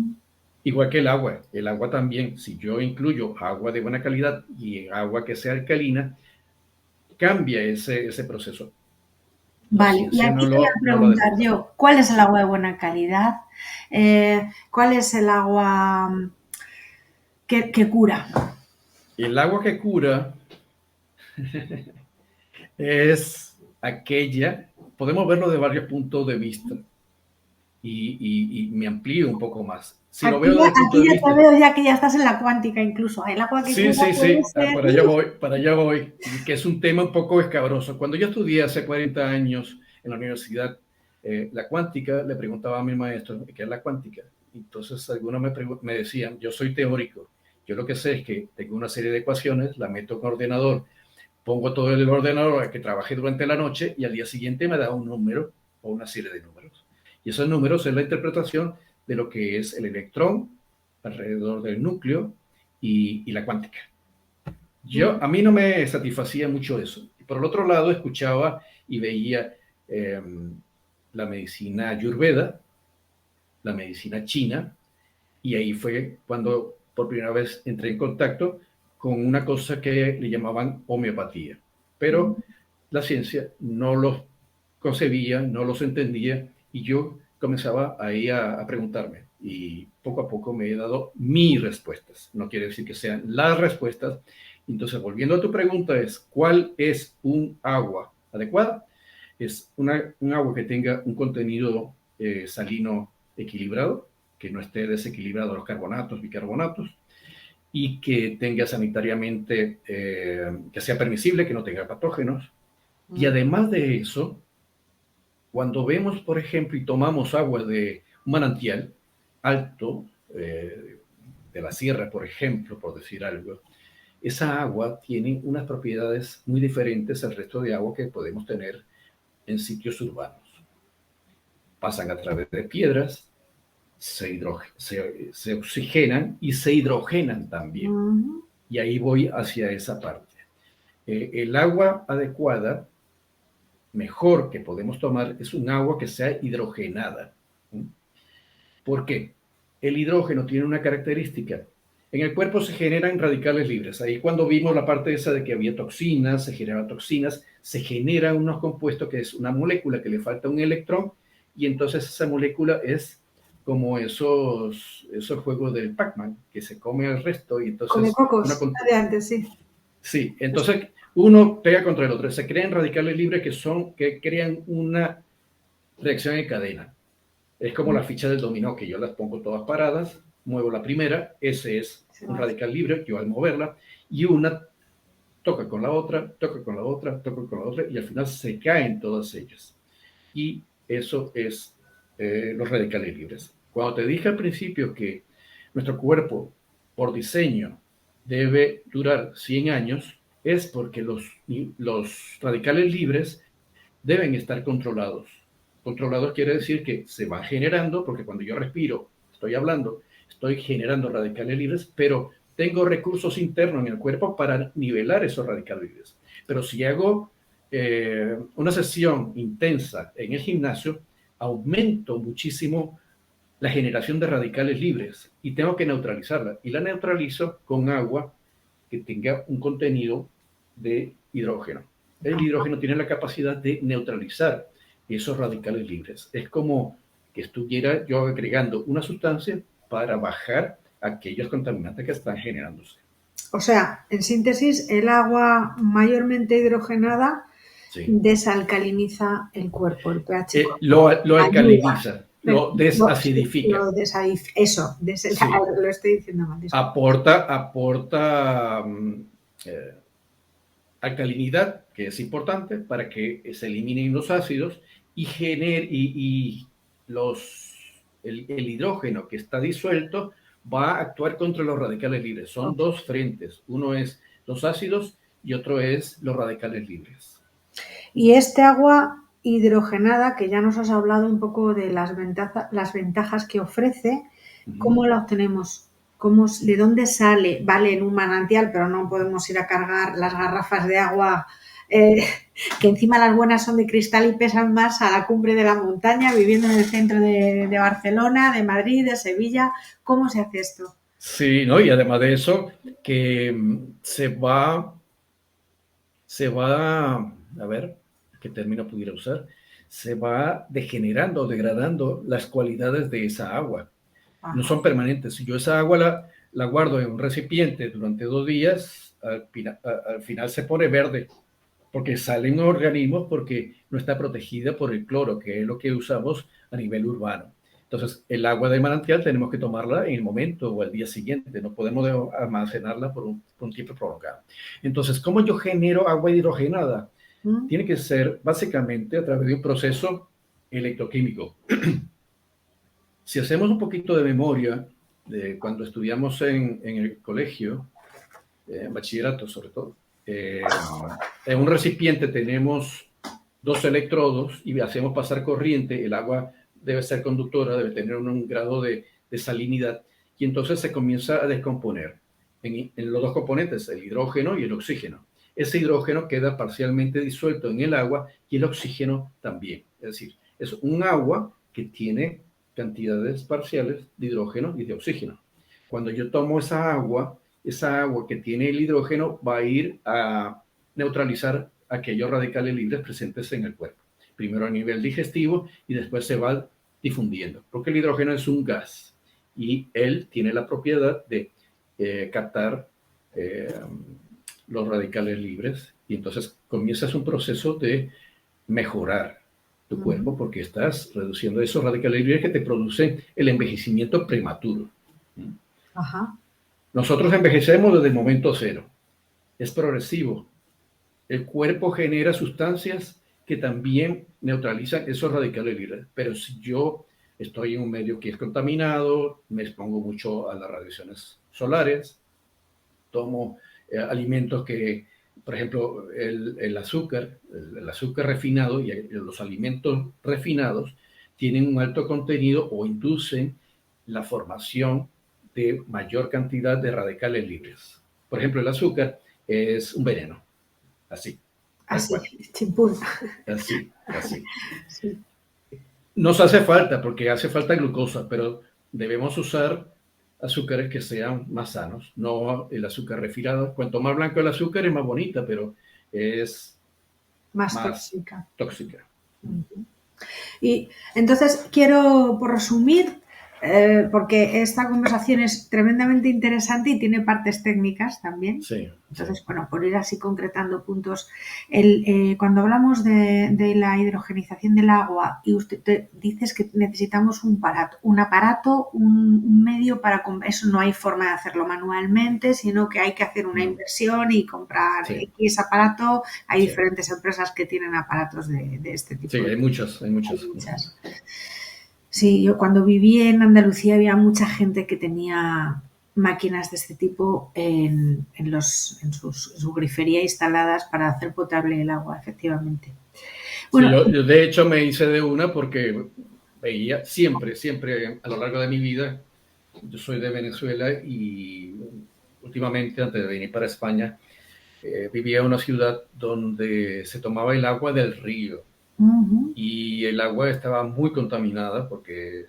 Igual que el agua también, si yo incluyo agua de buena calidad y agua que sea alcalina, cambia ese proceso. La Vale, y ciencia aquí te voy a no lo ha preguntar demostrado. yo, ¿cuál es el Sí. agua de buena calidad? ¿Cuál es el agua que cura? El agua que cura es aquella, podemos verlo de varios puntos de vista y me amplío un poco más. Si lo veo desde el punto Aquí de ya te vista, veo ya que ya estás en la cuántica incluso. El agua que sí, cura sí, puede sí, ser... para allá voy, que es un tema un poco escabroso. Cuando yo estudié hace 40 años en la universidad, la cuántica, le preguntaba a mi maestro qué es la cuántica. Entonces algunos me decían, yo soy teórico, yo lo que sé es que tengo una serie de ecuaciones, la meto en un ordenador, pongo todo el ordenador a que trabaje durante la noche y al día siguiente me da un número o una serie de números. Y esos números es la interpretación de lo que es el electrón alrededor del núcleo y la cuántica. A mí no me satisfacía mucho eso. Por el otro lado, escuchaba y veía eh, la medicina ayurveda, la medicina china, y ahí fue cuando por primera vez entré en contacto con una cosa que le llamaban homeopatía. Pero la ciencia no los concebía, no los entendía, y yo comenzaba ahí a preguntarme y poco a poco me he dado mis respuestas. No quiere decir que sean las respuestas. Entonces, volviendo a tu pregunta, es ¿cuál es un agua adecuada? Es un agua que tenga un contenido salino equilibrado, que no esté desequilibrado los carbonatos, bicarbonatos, y que tenga sanitariamente, que sea permisible, que no tenga patógenos. Y además de eso, cuando vemos, por ejemplo, y tomamos agua de un manantial alto, de la sierra, por ejemplo, por decir algo, esa agua tiene unas propiedades muy diferentes al resto de agua que podemos tener en sitios urbanos. Pasan a través de piedras, se oxigenan y se hidrogenan también. Y ahí voy hacia esa parte. El agua adecuada, mejor que podemos tomar, es un agua que sea hidrogenada. ¿Por qué? El hidrógeno tiene una característica. En el cuerpo se generan radicales libres. Ahí cuando vimos la parte esa de que había toxinas, se generan toxinas, se generan unos compuestos que es una molécula que le falta un electrón y entonces esa molécula es como esos juegos del Pac-Man, que se come al resto y entonces... Come cocos, de antes, sí. Sí, entonces uno pega contra el otro. Se crean radicales libres que crean una reacción en cadena. Es como la ficha del dominó, que yo las pongo todas paradas, muevo la primera, ese es un radical libre, yo al moverla, y una toca con la otra, toca con la otra, toca con la otra, y al final se caen todas ellas. Y eso es los radicales libres. Cuando te dije al principio que nuestro cuerpo, por diseño, debe durar 100 años, es porque los radicales libres deben estar controlados. Controlados quiere decir que se van generando, porque cuando yo respiro, estoy hablando, estoy generando radicales libres, pero tengo recursos internos en el cuerpo para nivelar esos radicales libres. Pero si hago una sesión intensa en el gimnasio, aumento muchísimo la generación de radicales libres y tengo que neutralizarla. Y la neutralizo con agua que tenga un contenido de hidrógeno. El hidrógeno tiene la capacidad de neutralizar esos radicales libres. Es como que estuviera yo agregando una sustancia para bajar aquellos contaminantes que están generándose. O sea, en síntesis, el agua mayormente hidrogenada desalcaliniza el cuerpo, el pH. Lo alcaliniza, lo desacidifica. Eso, lo estoy diciendo mal. Aporta alcalinidad, que es importante para que se eliminen los ácidos y el hidrógeno que está disuelto va a actuar contra los radicales libres. Son dos frentes. Uno es los ácidos y otro es los radicales libres. Y este agua hidrogenada, que ya nos has hablado un poco de las ventajas que ofrece, ¿cómo la obtenemos? ¿De dónde sale? Vale, en un manantial, pero no podemos ir a cargar las garrafas de agua, que encima las buenas son de cristal y pesan más, a la cumbre de la montaña, viviendo en el centro de Barcelona, de Madrid, de Sevilla. ¿Cómo se hace esto? Sí, ¿no? Y además de eso, que se va, a ver, ¿qué término pudiera usar? Se va degenerando, degradando las cualidades de esa agua. No son permanentes. Si yo esa agua la guardo en un recipiente durante 2 días, al final se pone verde, porque salen organismos porque no está protegida por el cloro, que es lo que usamos a nivel urbano. Entonces, el agua de manantial tenemos que tomarla en el momento o al día siguiente, no podemos almacenarla por un tiempo prolongado. Entonces, ¿cómo yo genero agua hidrogenada? Tiene que ser básicamente a través de un proceso electroquímico. Si hacemos un poquito de memoria de cuando estudiamos en el colegio, en bachillerato sobre todo, en un recipiente tenemos 2 electrodos y hacemos pasar corriente, el agua debe ser conductora, debe tener un grado de salinidad y entonces se comienza a descomponer en los 2 componentes, el hidrógeno y el oxígeno. Ese hidrógeno queda parcialmente disuelto en el agua y el oxígeno también. Es decir, es un agua que tiene cantidades parciales de hidrógeno y de oxígeno. Cuando yo tomo esa agua que tiene el hidrógeno va a ir a neutralizar aquellos radicales libres presentes en el cuerpo. Primero a nivel digestivo y después se va difundiendo, porque el hidrógeno es un gas y él tiene la propiedad de captar los radicales libres, y entonces comienzas un proceso de mejorar tu cuerpo porque estás reduciendo esos radicales libres que te producen el envejecimiento prematuro. Ajá. Nosotros envejecemos desde el momento cero, es progresivo. El cuerpo genera sustancias que también neutralizan esos radicales libres, pero si yo estoy en un medio que es contaminado, me expongo mucho a las radiaciones solares, tomo alimentos que, por ejemplo, el azúcar refinado y los alimentos refinados tienen un alto contenido o inducen la formación de mayor cantidad de radicales libres. Por ejemplo, el azúcar es un veneno, así, tal Así, cual. chimpún. Así, así. Sí. Nos hace falta, porque hace falta glucosa, pero debemos usar azúcares que sean más sanos, no el azúcar refinado. Cuanto más blanco el azúcar es más bonita, pero es Más más tóxica. tóxica. Y entonces quiero, por resumir, porque esta conversación es tremendamente interesante y tiene partes técnicas también. Sí, Entonces, sí. bueno, por ir así concretando puntos, cuando hablamos de la hidrogenización del agua y usted dices que necesitamos un aparato, un medio para... Eso no hay forma de hacerlo manualmente, sino que hay que hacer una No. inversión y comprar Sí, X aparato. Hay sí. diferentes empresas que tienen aparatos de este tipo. Sí, hay muchas, hay Hay muchas. muchas. Sí, yo cuando viví en Andalucía había mucha gente que tenía máquinas de este tipo en su grifería instaladas para hacer potable el agua, efectivamente. Sí, Bueno, yo de hecho me hice de una porque veía siempre, siempre a lo largo de mi vida, yo soy de Venezuela y últimamente antes de venir para España, vivía en una ciudad donde se tomaba el agua del río y el agua estaba muy contaminada porque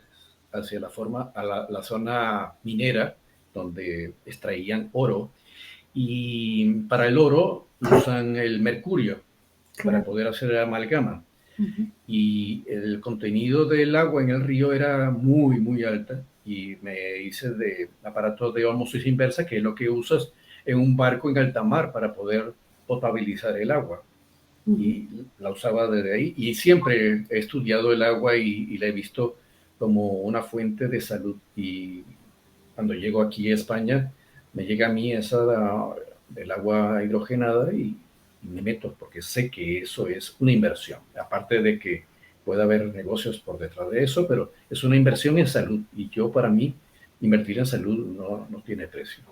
hacia la zona minera donde extraían oro, y para el oro usan el mercurio para claro. poder hacer amalgama, y el contenido del agua en el río era muy, muy alta, y me hice de aparato de ósmosis inversa, que es lo que usas en un barco en alta mar para poder potabilizar el agua. Y la usaba desde ahí, y siempre he estudiado el agua y la he visto como una fuente de salud. Y cuando llego aquí a España, me llega a mí esa del agua hidrogenada y me meto, porque sé que eso es una inversión. Aparte de que puede haber negocios por detrás de eso, pero es una inversión en salud. Y yo, para mí, invertir en salud no tiene precio.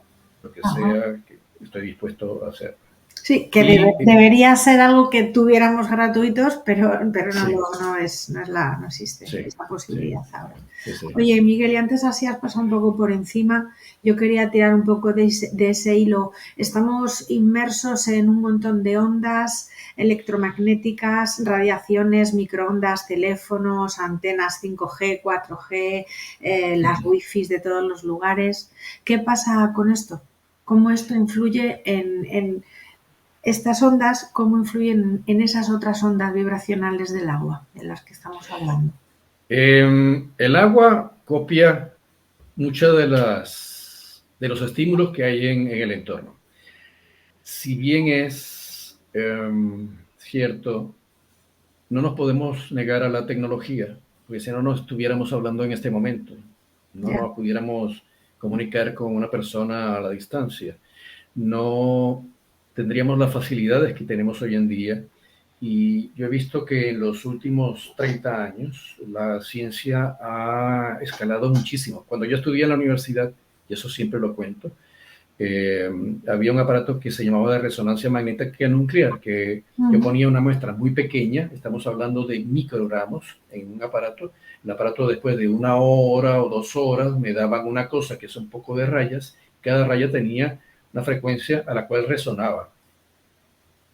Lo que Ajá. sea que estoy dispuesto a hacer. Sí, que Y debería ser algo que tuviéramos gratuitos, pero sí, no existe sí, esa sí, posibilidad ahora. sí, sí. Oye, Miguel, y antes así has pasado un poco por encima. Yo quería tirar un poco de ese hilo. Estamos inmersos en un montón de ondas electromagnéticas, radiaciones, microondas, teléfonos, antenas 5G, 4G, las wifi de todos los lugares. ¿Qué pasa con esto? ¿Cómo esto influye en estas ondas, cómo influyen en esas otras ondas vibracionales del agua de las que estamos hablando? El agua copia muchas de los estímulos que hay en el entorno. Si bien es cierto, no nos podemos negar a la tecnología, porque si no, no estuviéramos hablando en este momento, no Ya. nos pudiéramos comunicar con una persona a la distancia, no tendríamos las facilidades que tenemos hoy en día. Y yo he visto que en los últimos 30 años la ciencia ha escalado muchísimo. Cuando yo estudié en la universidad, y eso siempre lo cuento, había un aparato que se llamaba de resonancia magnética nuclear, que yo Ujú. ponía una muestra muy pequeña, estamos hablando de microgramos en un aparato. El aparato, después de 1 hora o 2 horas, me daban una cosa que es un poco de rayas. Cada raya tenía una frecuencia a la cual resonaba.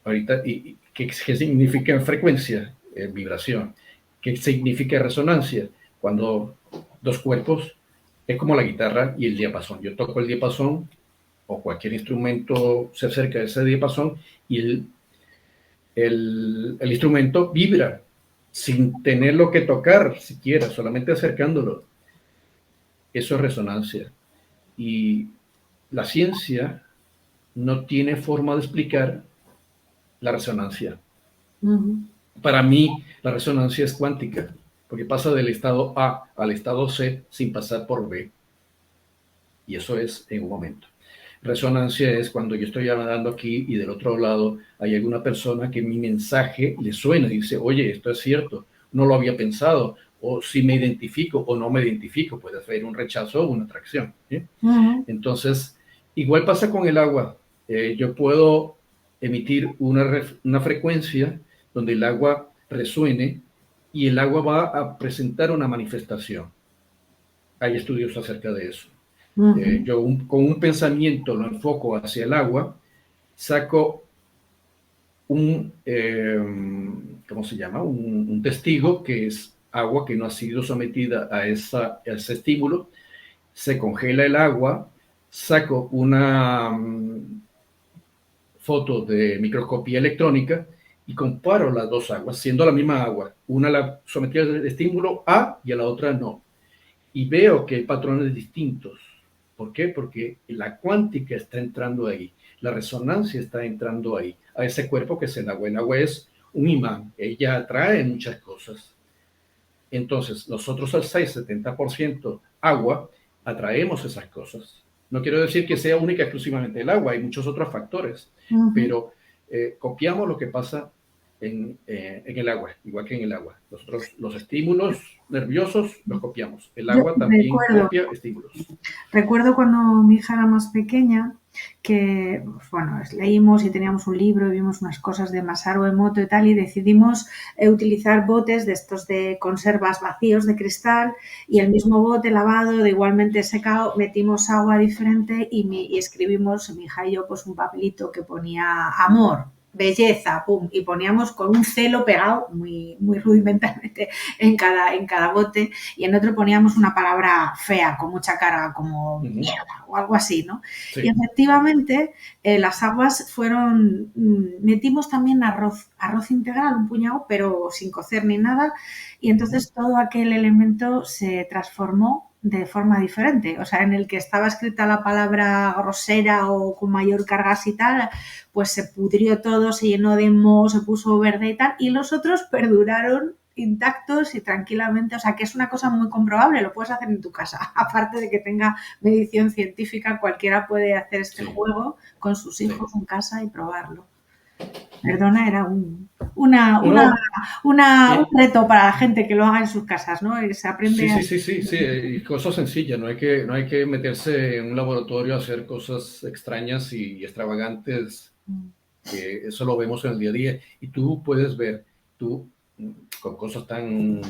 Ahorita, ¿qué significa frecuencia? Vibración. ¿Qué significa resonancia? Cuando dos cuerpos, es como la guitarra y el diapasón. Yo toco el diapasón, o cualquier instrumento se acerca a ese diapasón, y el instrumento vibra. sin tenerlo que tocar siquiera, solamente acercándolo. Eso es resonancia. Y la ciencia no tiene forma de explicar la resonancia. Para mí, la resonancia es cuántica, porque pasa del estado A al estado C sin pasar por B. Y eso es en un momento. Resonancia es cuando yo estoy hablando aquí y del otro lado hay alguna persona que mi mensaje le suena y dice, oye, esto es cierto, no lo había pensado, o si me identifico o no me identifico, puede ser un rechazo o una atracción. ¿Sí? Entonces, igual pasa con el agua. Yo puedo emitir una frecuencia donde el agua resuene y el agua va a presentar una manifestación. Hay estudios acerca de eso. Yo con un pensamiento lo enfoco hacia el agua, saco ¿cómo se llama? Un testigo que es agua que no ha sido sometida a ese estímulo, se congela el agua, saco una foto de microscopía electrónica y comparo las dos aguas, siendo la misma agua. Una la sometida al estímulo A y a la otra no. Y veo que hay patrones distintos. ¿Por qué? Porque la cuántica está entrando ahí, la resonancia está entrando ahí, a ese cuerpo que es el agua. El agua es un imán, ella atrae muchas cosas. Entonces, nosotros al 6-70% agua, atraemos esas cosas. No quiero decir que sea única exclusivamente el agua, hay muchos otros factores, pero copiamos lo que pasa en el agua, igual que en el agua. Nosotros los estímulos nerviosos los copiamos. El Yo agua también copia estímulos. recuerdo cuando mi hija era más pequeña que, bueno, leímos y teníamos un libro y vimos unas cosas de Masaru Emoto y tal y decidimos utilizar botes de estos de conservas vacíos de cristal y el mismo bote lavado, de igualmente secado, metimos agua diferente y escribimos, mi hija y yo, pues un papelito que ponía amor, belleza, pum, y poníamos con un celo pegado muy, muy rudimentalmente en cada bote y en otro poníamos una palabra fea con mucha cara como mierda o algo así, ¿no? Sí. Y efectivamente las aguas fueron, metimos también arroz integral, un puñado, pero sin cocer ni nada y entonces todo aquel elemento se transformó de forma diferente, o sea, en el que estaba escrita la palabra grosera o con mayor cargas y tal, pues se pudrió todo, se llenó de moho, se puso verde y tal, y los otros perduraron intactos y tranquilamente, o sea, que es una cosa muy comprobable, lo puedes hacer en tu casa, aparte de que tenga medición científica, cualquiera puede hacer este juego con sus hijos en casa y probarlo. Perdona, era un reto para la gente que lo haga en sus casas, ¿no? Y se aprende Sí, y cosas sencillas, no hay que meterse en un laboratorio a hacer cosas extrañas y extravagantes, que eso lo vemos en el día a día, y tú puedes ver, con cosas tan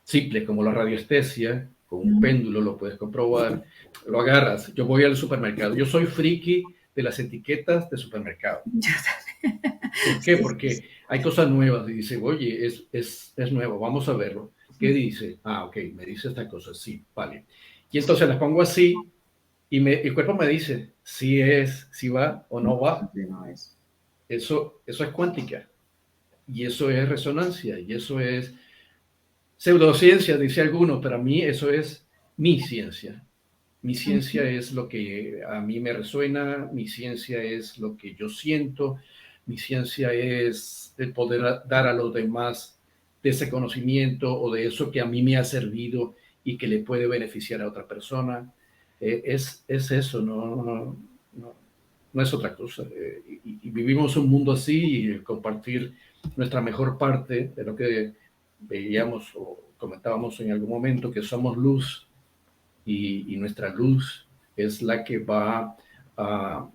simples como la radiestesia, con un péndulo lo puedes comprobar, lo agarras. Yo voy al supermercado, yo soy friki de las etiquetas de supermercado. ¿Por qué? Porque hay cosas nuevas y dice, oye, es nuevo, vamos a verlo. ¿Qué dice? Ah, ok, me dice esta cosa, sí, vale. Y entonces las pongo así y el cuerpo me dice si va o no va. Eso es cuántica y eso es resonancia y eso es pseudociencia, dice alguno, pero a mí eso es mi ciencia. Mi ciencia es lo que a mí me resuena, mi ciencia es lo que yo siento, mi ciencia es el poder dar a los demás de ese conocimiento o de eso que a mí me ha servido y que le puede beneficiar a otra persona. Es eso, no es otra cosa. Y vivimos un mundo así y compartir nuestra mejor parte de lo que veíamos o comentábamos en algún momento, que somos luz y nuestra luz es la que va a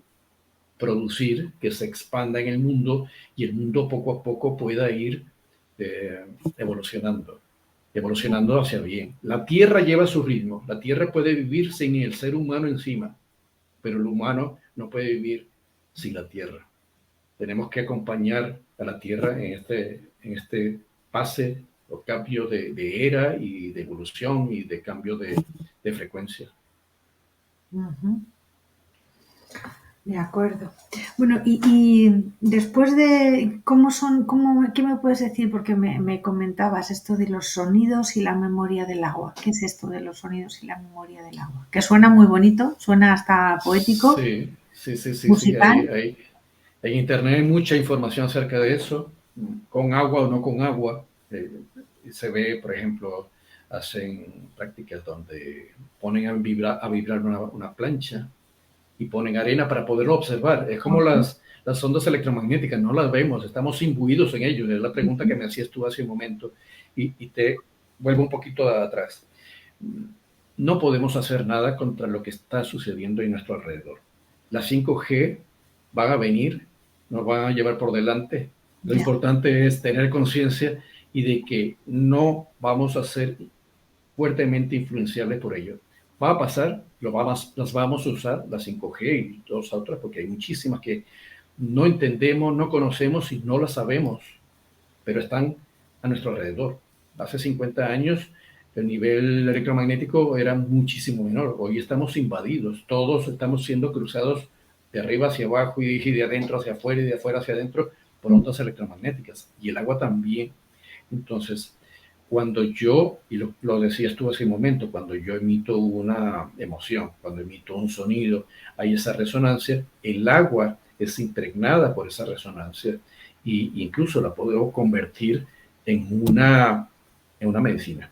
producir que se expanda en el mundo y el mundo poco a poco pueda ir evolucionando hacia bien. La Tierra lleva su ritmo, la Tierra puede vivir sin el ser humano encima, pero el humano no puede vivir sin la Tierra. Tenemos que acompañar a la Tierra en este pase o cambio de era y de evolución y de cambio de frecuencia. De acuerdo. Bueno, y después de cómo son, ¿qué me puedes decir? Porque me comentabas esto de los sonidos y la memoria del agua. ¿Qué es esto de los sonidos y la memoria del agua? Que suena muy bonito, suena hasta poético, Sí, sí, sí, sí, sí. musical. En Internet hay mucha información acerca de eso, con agua o no con agua. Se ve, por ejemplo, hacen prácticas donde ponen a vibrar una plancha y ponen arena para poderlo observar. Es como Ujú, las ondas electromagnéticas, no las vemos, estamos imbuidos en ellos. Es la pregunta que me hacías tú hace un momento y te vuelvo un poquito atrás. No podemos hacer nada contra lo que está sucediendo en nuestro alrededor. Las 5G van a venir, nos van a llevar por delante. Lo ya, importante es tener conciencia y de que no vamos a ser fuertemente influenciables por ello. Va a pasar, las vamos a usar, las 5G y todas otras, porque hay muchísimas que no entendemos, no conocemos y no las sabemos, pero están a nuestro alrededor. Hace 50 años el nivel electromagnético era muchísimo menor. Hoy estamos invadidos, todos estamos siendo cruzados de arriba hacia abajo y de adentro hacia afuera y de afuera hacia adentro por ondas electromagnéticas. Y el agua también. Entonces, cuando yo, y lo decías tú hace un momento, cuando yo emito una emoción, cuando emito un sonido, hay esa resonancia, el agua es impregnada por esa resonancia e incluso la puedo convertir en una medicina.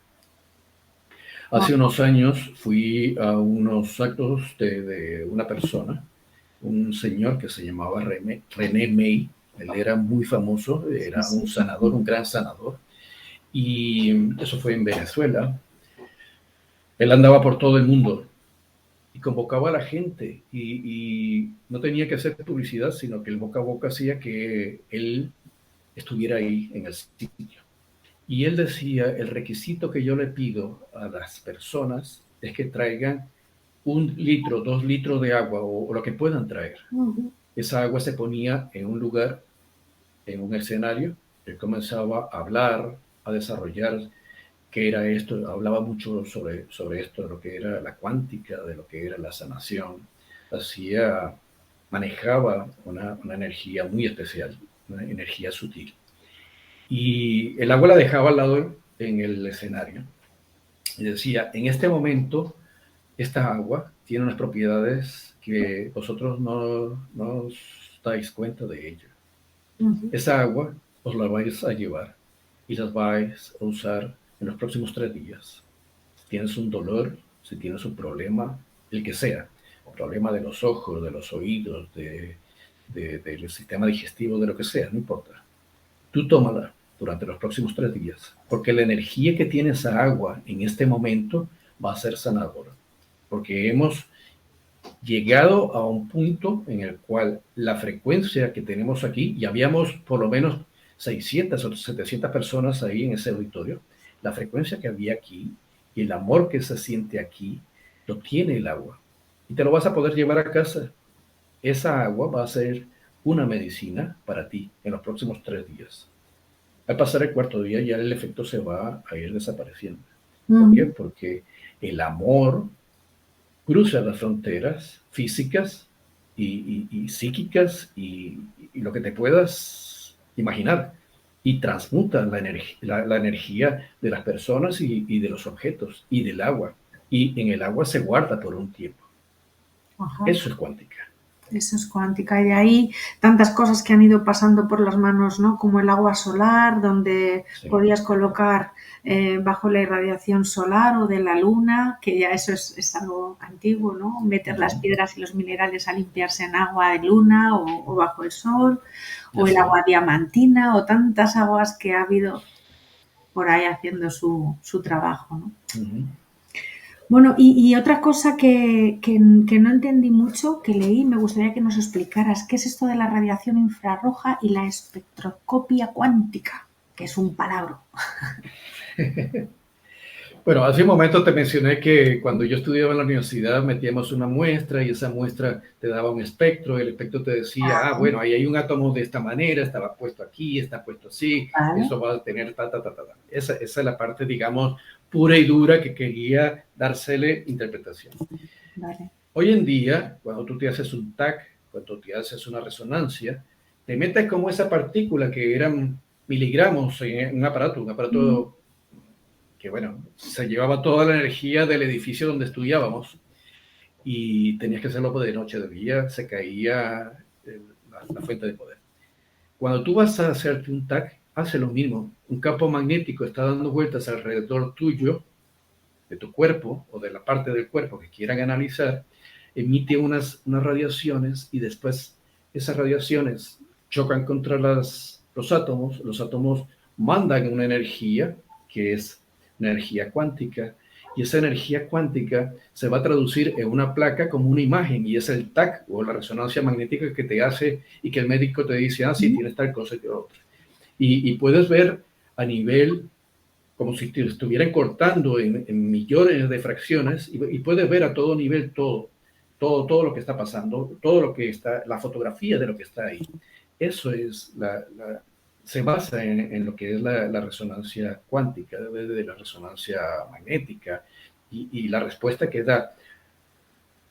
Hace unos años fui a unos actos de una persona, un señor que se llamaba René May. Él era muy famoso, sí, era un sí. sanador, un gran sanador, y eso fue en Venezuela. Él andaba por todo el mundo y convocaba a la gente y no tenía que hacer publicidad, sino que el boca a boca hacía que él estuviera ahí en el sitio. Y él decía, el requisito que yo le pido a las personas es que traigan 1 litro, 2 litros de agua o lo que puedan traer. Ujú. Esa agua se ponía en un lugar, en un escenario. Él comenzaba a hablar, a desarrollar qué era esto. Hablaba mucho sobre esto, de lo que era la cuántica, de lo que era la sanación. Manejaba una energía muy especial, una energía sutil. Y el agua la dejaba al lado en el escenario. Y decía, en este momento, esta agua tiene unas propiedades que vosotros no os dais cuenta de ello. Ujú. Esa agua os la vais a llevar y las vais a usar en los próximos 3 días. Si tienes un dolor, si tienes un problema, el que sea, problema de los ojos, de los oídos, del sistema digestivo, de lo que sea, no importa. Tú tómala durante los próximos 3 días, porque la energía que tiene esa agua en este momento va a ser sanadora, porque hemos llegado a un punto en el cual la frecuencia que tenemos aquí, y habíamos por lo menos 600 o 700 personas ahí en ese auditorio, la frecuencia que había aquí y el amor que se siente aquí, lo tiene el agua. Y te lo vas a poder llevar a casa. Esa agua va a ser una medicina para ti en los próximos 3 días. Al pasar el cuarto día ya el efecto se va a ir desapareciendo. ¿Por qué? Ujú. Porque el amor cruza las fronteras físicas y psíquicas y lo que te puedas imaginar y transmuta la energía de las personas y de los objetos y del agua. Y en el agua se guarda por un tiempo. Ajá. Eso es cuántica. Eso es cuántica. Y de ahí tantas cosas que han ido pasando por las manos, ¿no? Como el agua solar, donde Sí. podías colocar bajo la irradiación solar o de la luna, que ya eso es algo antiguo, ¿no? Meter las Uh-huh. piedras y los minerales a limpiarse en agua de luna o bajo el sol, o el Así. agua diamantina, o tantas aguas que ha habido por ahí haciendo su trabajo, ¿no? Uh-huh. Bueno, y otra cosa que no entendí mucho, que leí, me gustaría que nos explicaras, ¿qué es esto de la radiación infrarroja y la espectroscopia cuántica? Que es un palabra. Bueno, hace un momento te mencioné que cuando yo estudiaba en la universidad metíamos una muestra y esa muestra te daba un espectro, el espectro te decía, bueno, ahí hay un átomo de esta manera, estaba puesto aquí, está puesto así, Vale, eso va a tener ta, ta, ta, ta, ta. Esa es la parte, digamos, pura y dura que quería dársele interpretación. vale. Hoy en día, cuando tú te haces un TAC, cuando te haces una resonancia, te metes como esa partícula que eran miligramos en un aparato que, bueno, se llevaba toda la energía del edificio donde estudiábamos y tenías que hacerlo de noche, de día, se caía la fuente de poder. Cuando tú vas a hacerte un TAC, hace lo mismo. Un campo magnético está dando vueltas alrededor tuyo, de tu cuerpo o de la parte del cuerpo que quieran analizar, emite unas radiaciones y después esas radiaciones chocan contra los átomos mandan una energía que es una energía cuántica y esa energía cuántica se va a traducir en una placa como una imagen y es el TAC o la resonancia magnética que te hace y que el médico te dice, ah, sí, tienes tal cosa y otra. Y puedes ver a nivel como si te estuvieran cortando en millones de fracciones y puedes ver a todo nivel todo lo que está pasando, todo lo que está, la fotografía de lo que está ahí. Eso es se basa en lo que es la resonancia cuántica, de la resonancia magnética y la respuesta que da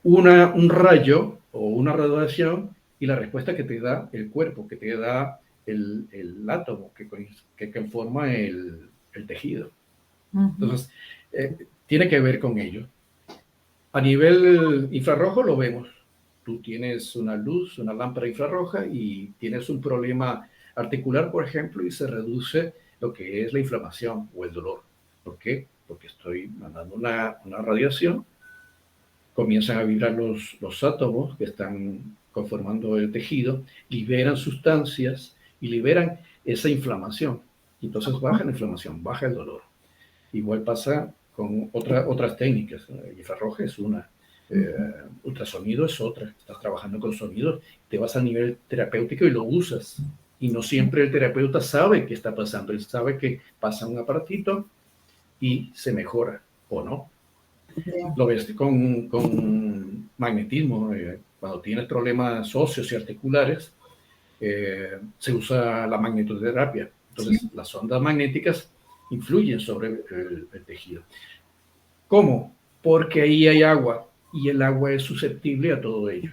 un rayo o una radiación y la respuesta que te da el cuerpo, que te da el átomo que conforma el tejido. Entonces, tiene que ver con ello. A nivel infrarrojo lo vemos. Tú tienes una luz, una lámpara infrarroja y tienes un problema articular, por ejemplo, y se reduce lo que es la inflamación o el dolor. ¿Por qué? Porque estoy mandando una radiación, comienzan a vibrar los átomos que están conformando el tejido, liberan sustancias y liberan esa inflamación. Entonces baja la inflamación, baja el dolor. Igual pasa con otras técnicas. El infrarrojo es una, ultrasonido es otra. Estás trabajando con sonidos, te vas a nivel terapéutico y lo usas. Y no siempre el terapeuta sabe qué está pasando. Él sabe que pasa un aparatito y se mejora, o no. Lo ves con magnetismo. Cuando tienes problemas óseos y articulares, se usa la magnetoterapia. Entonces, las ondas magnéticas influyen sobre el tejido. ¿Cómo? Porque ahí hay agua y el agua es susceptible a todo ello.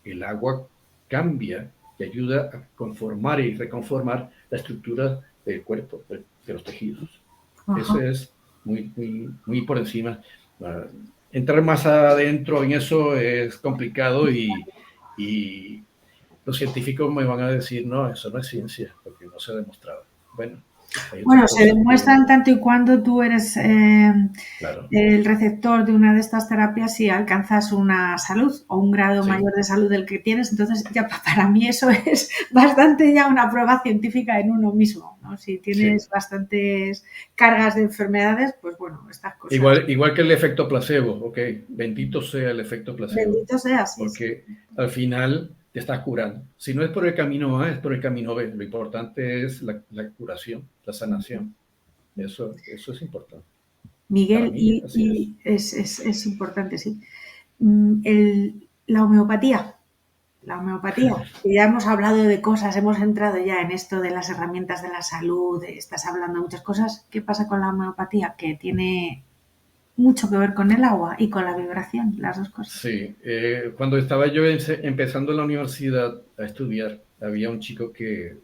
El agua cambia y ayuda a conformar y reconformar la estructura del cuerpo, de los tejidos. Ajá. Eso es muy por encima. Entrar más adentro en eso es complicado y los científicos me van a decir, no, eso no es ciencia, porque no se ha demostrado. Bueno, se demuestra en tanto y cuando tú eres claro, el receptor de una de estas terapias y alcanzas una salud o un grado mayor de salud del que tienes. Entonces, ya para mí eso es bastante ya una prueba científica en uno mismo, ¿no? Si tienes bastantes cargas de enfermedades, pues bueno, estas cosas. Igual que el efecto placebo, ok, bendito sea el efecto placebo. Bendito sea, sí. Porque al final te estás curando. Si no es por el camino A, es por el camino B. Lo importante es la curación, la sanación. Eso es importante. Miguel, mí, y es importante, sí. La homeopatía. La homeopatía. Ya hemos hablado de cosas, hemos entrado ya en esto de las herramientas de la salud, estás hablando de muchas cosas. ¿Qué pasa con la homeopatía? Que tiene mucho que ver con el agua y con la vibración, las dos cosas. Sí, cuando estaba yo empezando en la universidad a estudiar, había un chico que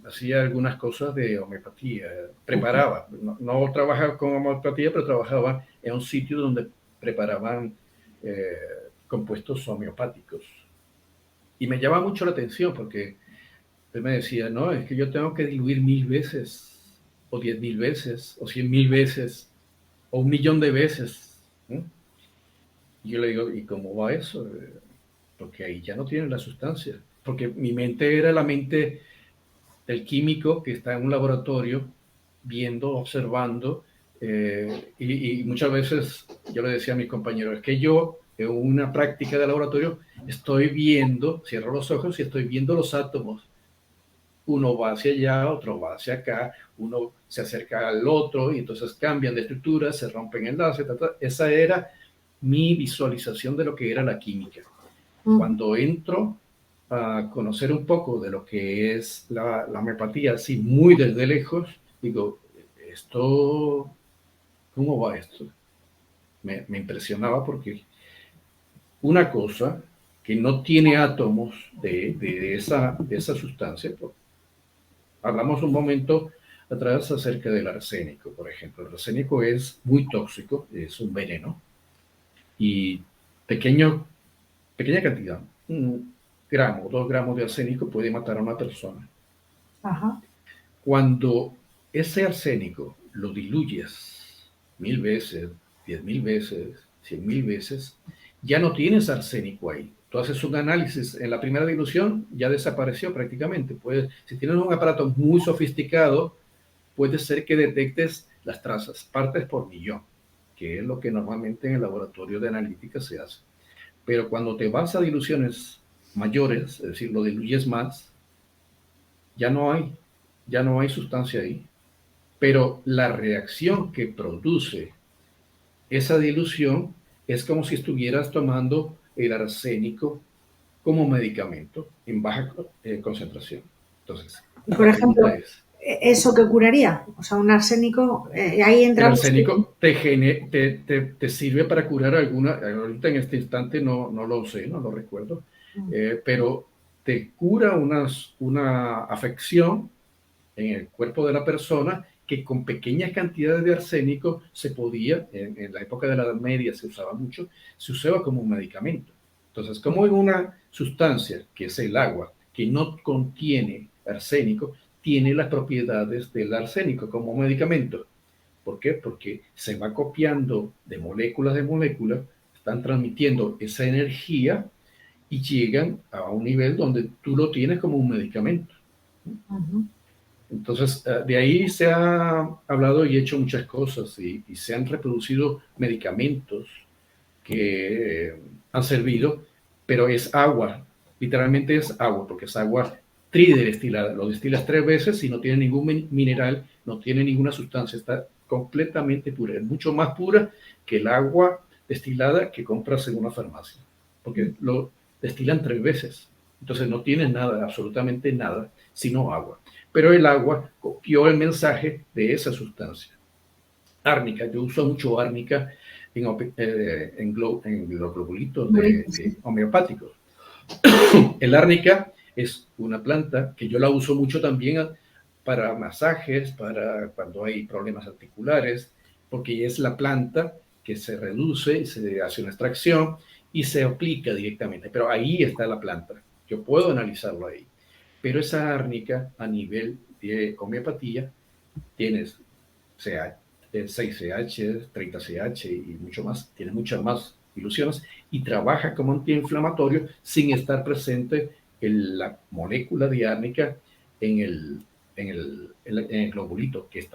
hacía algunas cosas de homeopatía, preparaba, no trabajaba con homeopatía, pero trabajaba en un sitio donde preparaban compuestos homeopáticos. Y me llama mucho la atención porque él me decía, no, es que yo tengo que diluir 1000 veces, o 10.000 veces, o 100.000 veces, o 1.000.000 de veces. Y yo le digo, ¿y cómo va eso? Porque ahí ya no tienen la sustancia. Porque mi mente era la mente del químico que está en un laboratorio viendo, observando, y muchas veces yo le decía a mis compañeros, es que yo en una práctica de laboratorio estoy viendo, cierro los ojos y estoy viendo los átomos. Uno va hacia allá, otro va hacia acá, uno se acerca al otro y entonces cambian de estructura, se rompen enlaces, esa era mi visualización de lo que era la química. Cuando entro a conocer un poco de lo que es la homeopatía, así muy desde lejos, digo, ¿cómo va esto? Me impresionaba porque una cosa que no tiene átomos de esa sustancia. Hablamos un momento atrás acerca del arsénico, por ejemplo. El arsénico es muy tóxico, es un veneno, y pequeña cantidad, 1 gramo, 2 gramos de arsénico puede matar a una persona. Ajá. Cuando ese arsénico lo diluyes 1000 veces, 10.000 veces, 100.000 veces, ya no tienes arsénico ahí. Tú haces un análisis en la primera dilución, ya desapareció prácticamente. Si tienes un aparato muy sofisticado, puede ser que detectes las trazas, partes por millón, que es lo que normalmente en el laboratorio de analítica se hace. Pero cuando te vas a diluciones mayores, es decir, lo diluyes más, ya no hay, ya no hay sustancia ahí. Pero la reacción que produce esa dilución es como si estuvieras tomando el arsénico como medicamento en baja concentración. Entonces, Y por la pregunta ejemplo, es, ¿eso qué curaría? O sea, un arsénico, ahí ¿el entramos. arsénico te sirve para curar alguna? Ahorita en este instante no lo sé, no lo recuerdo, pero te cura una afección en el cuerpo de la persona que con pequeñas cantidades de arsénico se podía, en la época de la Edad Media se usaba mucho, se usaba como un medicamento. Entonces, como en una sustancia, que es el agua, que no contiene arsénico, tiene las propiedades del arsénico como medicamento. ¿Por qué? Porque se va copiando de moléculas, están transmitiendo esa energía y llegan a un nivel donde tú lo tienes como un medicamento. Ujú. Entonces, de ahí se ha hablado y hecho muchas cosas y se han reproducido medicamentos que han servido, pero es agua, literalmente es agua, porque es agua tridestilada. Lo destilas 3 veces y no tiene ningún mineral, no tiene ninguna sustancia, está completamente pura. Es mucho más pura que el agua destilada que compras en una farmacia, porque lo destilan 3 veces. Entonces no tiene nada, absolutamente nada, sino agua. Pero el agua copió el mensaje de esa sustancia. Árnica, yo uso mucho árnica en los globulitos de homeopáticos. El árnica es una planta que yo la uso mucho también para masajes, para cuando hay problemas articulares, porque es la planta que se reduce y se hace una extracción y se aplica directamente. Pero ahí está la planta. Yo puedo analizarlo ahí. Pero esa árnica a nivel de homeopatía tienes CH, 6CH, 30CH y mucho más, tiene muchas más ilusiones y trabaja como antiinflamatorio sin estar presente en la molécula diárnica en el globulito que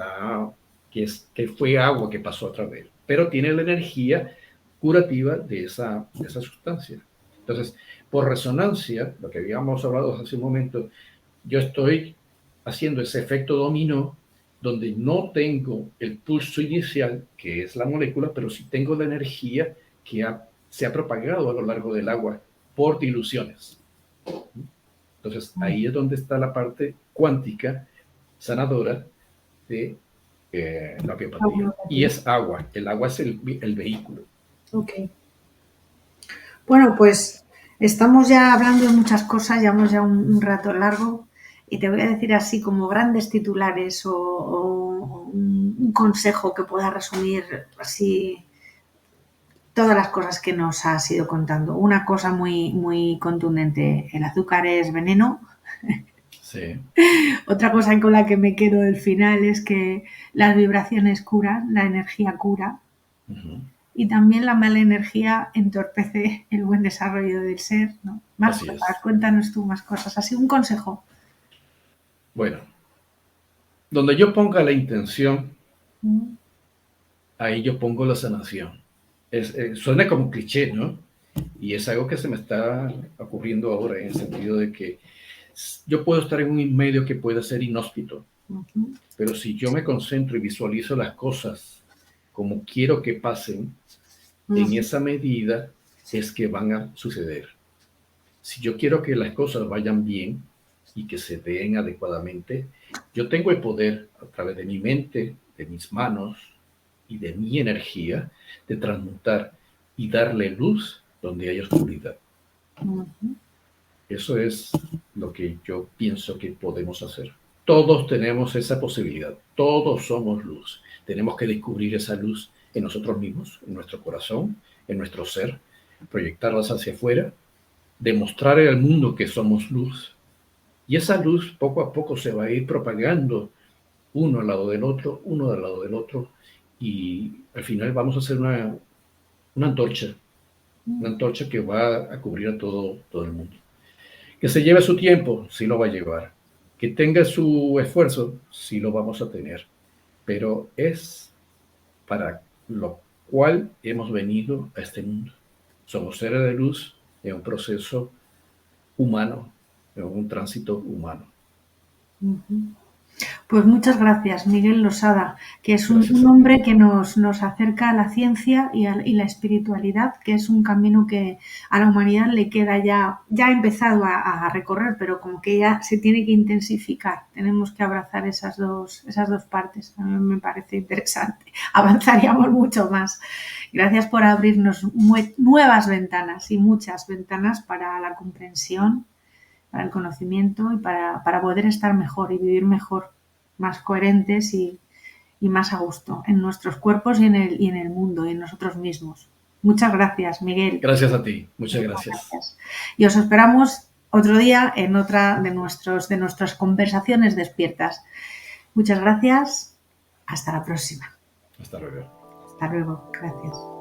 fue agua que pasó a través, pero tiene la energía curativa de esa sustancia. Entonces, por resonancia, lo que habíamos hablado hace un momento, yo estoy haciendo ese efecto dominó donde no tengo el pulso inicial, que es la molécula, pero sí tengo la energía que se ha propagado a lo largo del agua por diluciones. Entonces, ahí es donde está la parte cuántica sanadora de la homeopatía. Y es agua, el agua es el vehículo. Ok. Bueno, pues estamos ya hablando de muchas cosas, llevamos ya un rato largo y te voy a decir así como grandes titulares o un consejo que pueda resumir así todas las cosas que nos has ido contando. Una cosa muy, muy contundente, el azúcar es veneno. Sí. Otra cosa con la que me quedo del final es que las vibraciones curan, la energía cura. Uh-huh. Y también la mala energía entorpece el buen desarrollo del ser, ¿no? Más Así cosas, es. cuéntanos tú más cosas. Así un consejo. Bueno, donde yo ponga la intención, ahí yo pongo la sanación. Suena como cliché, ¿no? Y es algo que se me está ocurriendo ahora en el sentido de que yo puedo estar en un medio que pueda ser inhóspito, pero si yo me concentro y visualizo las cosas como quiero que pasen, en esa medida es que van a suceder. Si yo quiero que las cosas vayan bien y que se den adecuadamente, yo tengo el poder a través de mi mente, de mis manos y de mi energía de transmutar y darle luz donde hay oscuridad. Ujú. Eso es lo que yo pienso que podemos hacer. Todos tenemos esa posibilidad, todos somos luz. Tenemos que descubrir esa luz en nosotros mismos, en nuestro corazón, en nuestro ser, proyectarlas hacia afuera, demostrar al mundo que somos luz. Y esa luz poco a poco se va a ir propagando uno al lado del otro, uno al lado del otro, y al final vamos a hacer una antorcha que va a cubrir a todo el mundo. Que se lleve su tiempo, sí lo va a llevar. Que tenga su esfuerzo, sí lo vamos a tener. Pero es para lo cual hemos venido a este mundo. Somos seres de luz en un proceso humano, en un tránsito humano. Ujú. Pues muchas gracias, Miguel Losada, que es Gracias un a ti. hombre que nos acerca a la ciencia y la espiritualidad, que es un camino que a la humanidad le queda ya ha empezado a recorrer, pero como que ya se tiene que intensificar. Tenemos que abrazar esas dos partes. A mí me parece interesante. Avanzaríamos mucho más. Gracias por abrirnos nuevas ventanas y muchas ventanas para la comprensión, para el conocimiento y para poder estar mejor y vivir mejor, más coherentes y más a gusto en nuestros cuerpos y en el mundo y en nosotros mismos. Muchas gracias, Miguel. Gracias a ti. Muchas Muchas gracias. gracias. Y os esperamos otro día en otra de nuestras conversaciones despiertas. Muchas gracias. Hasta la próxima. Hasta luego. Hasta luego. Gracias.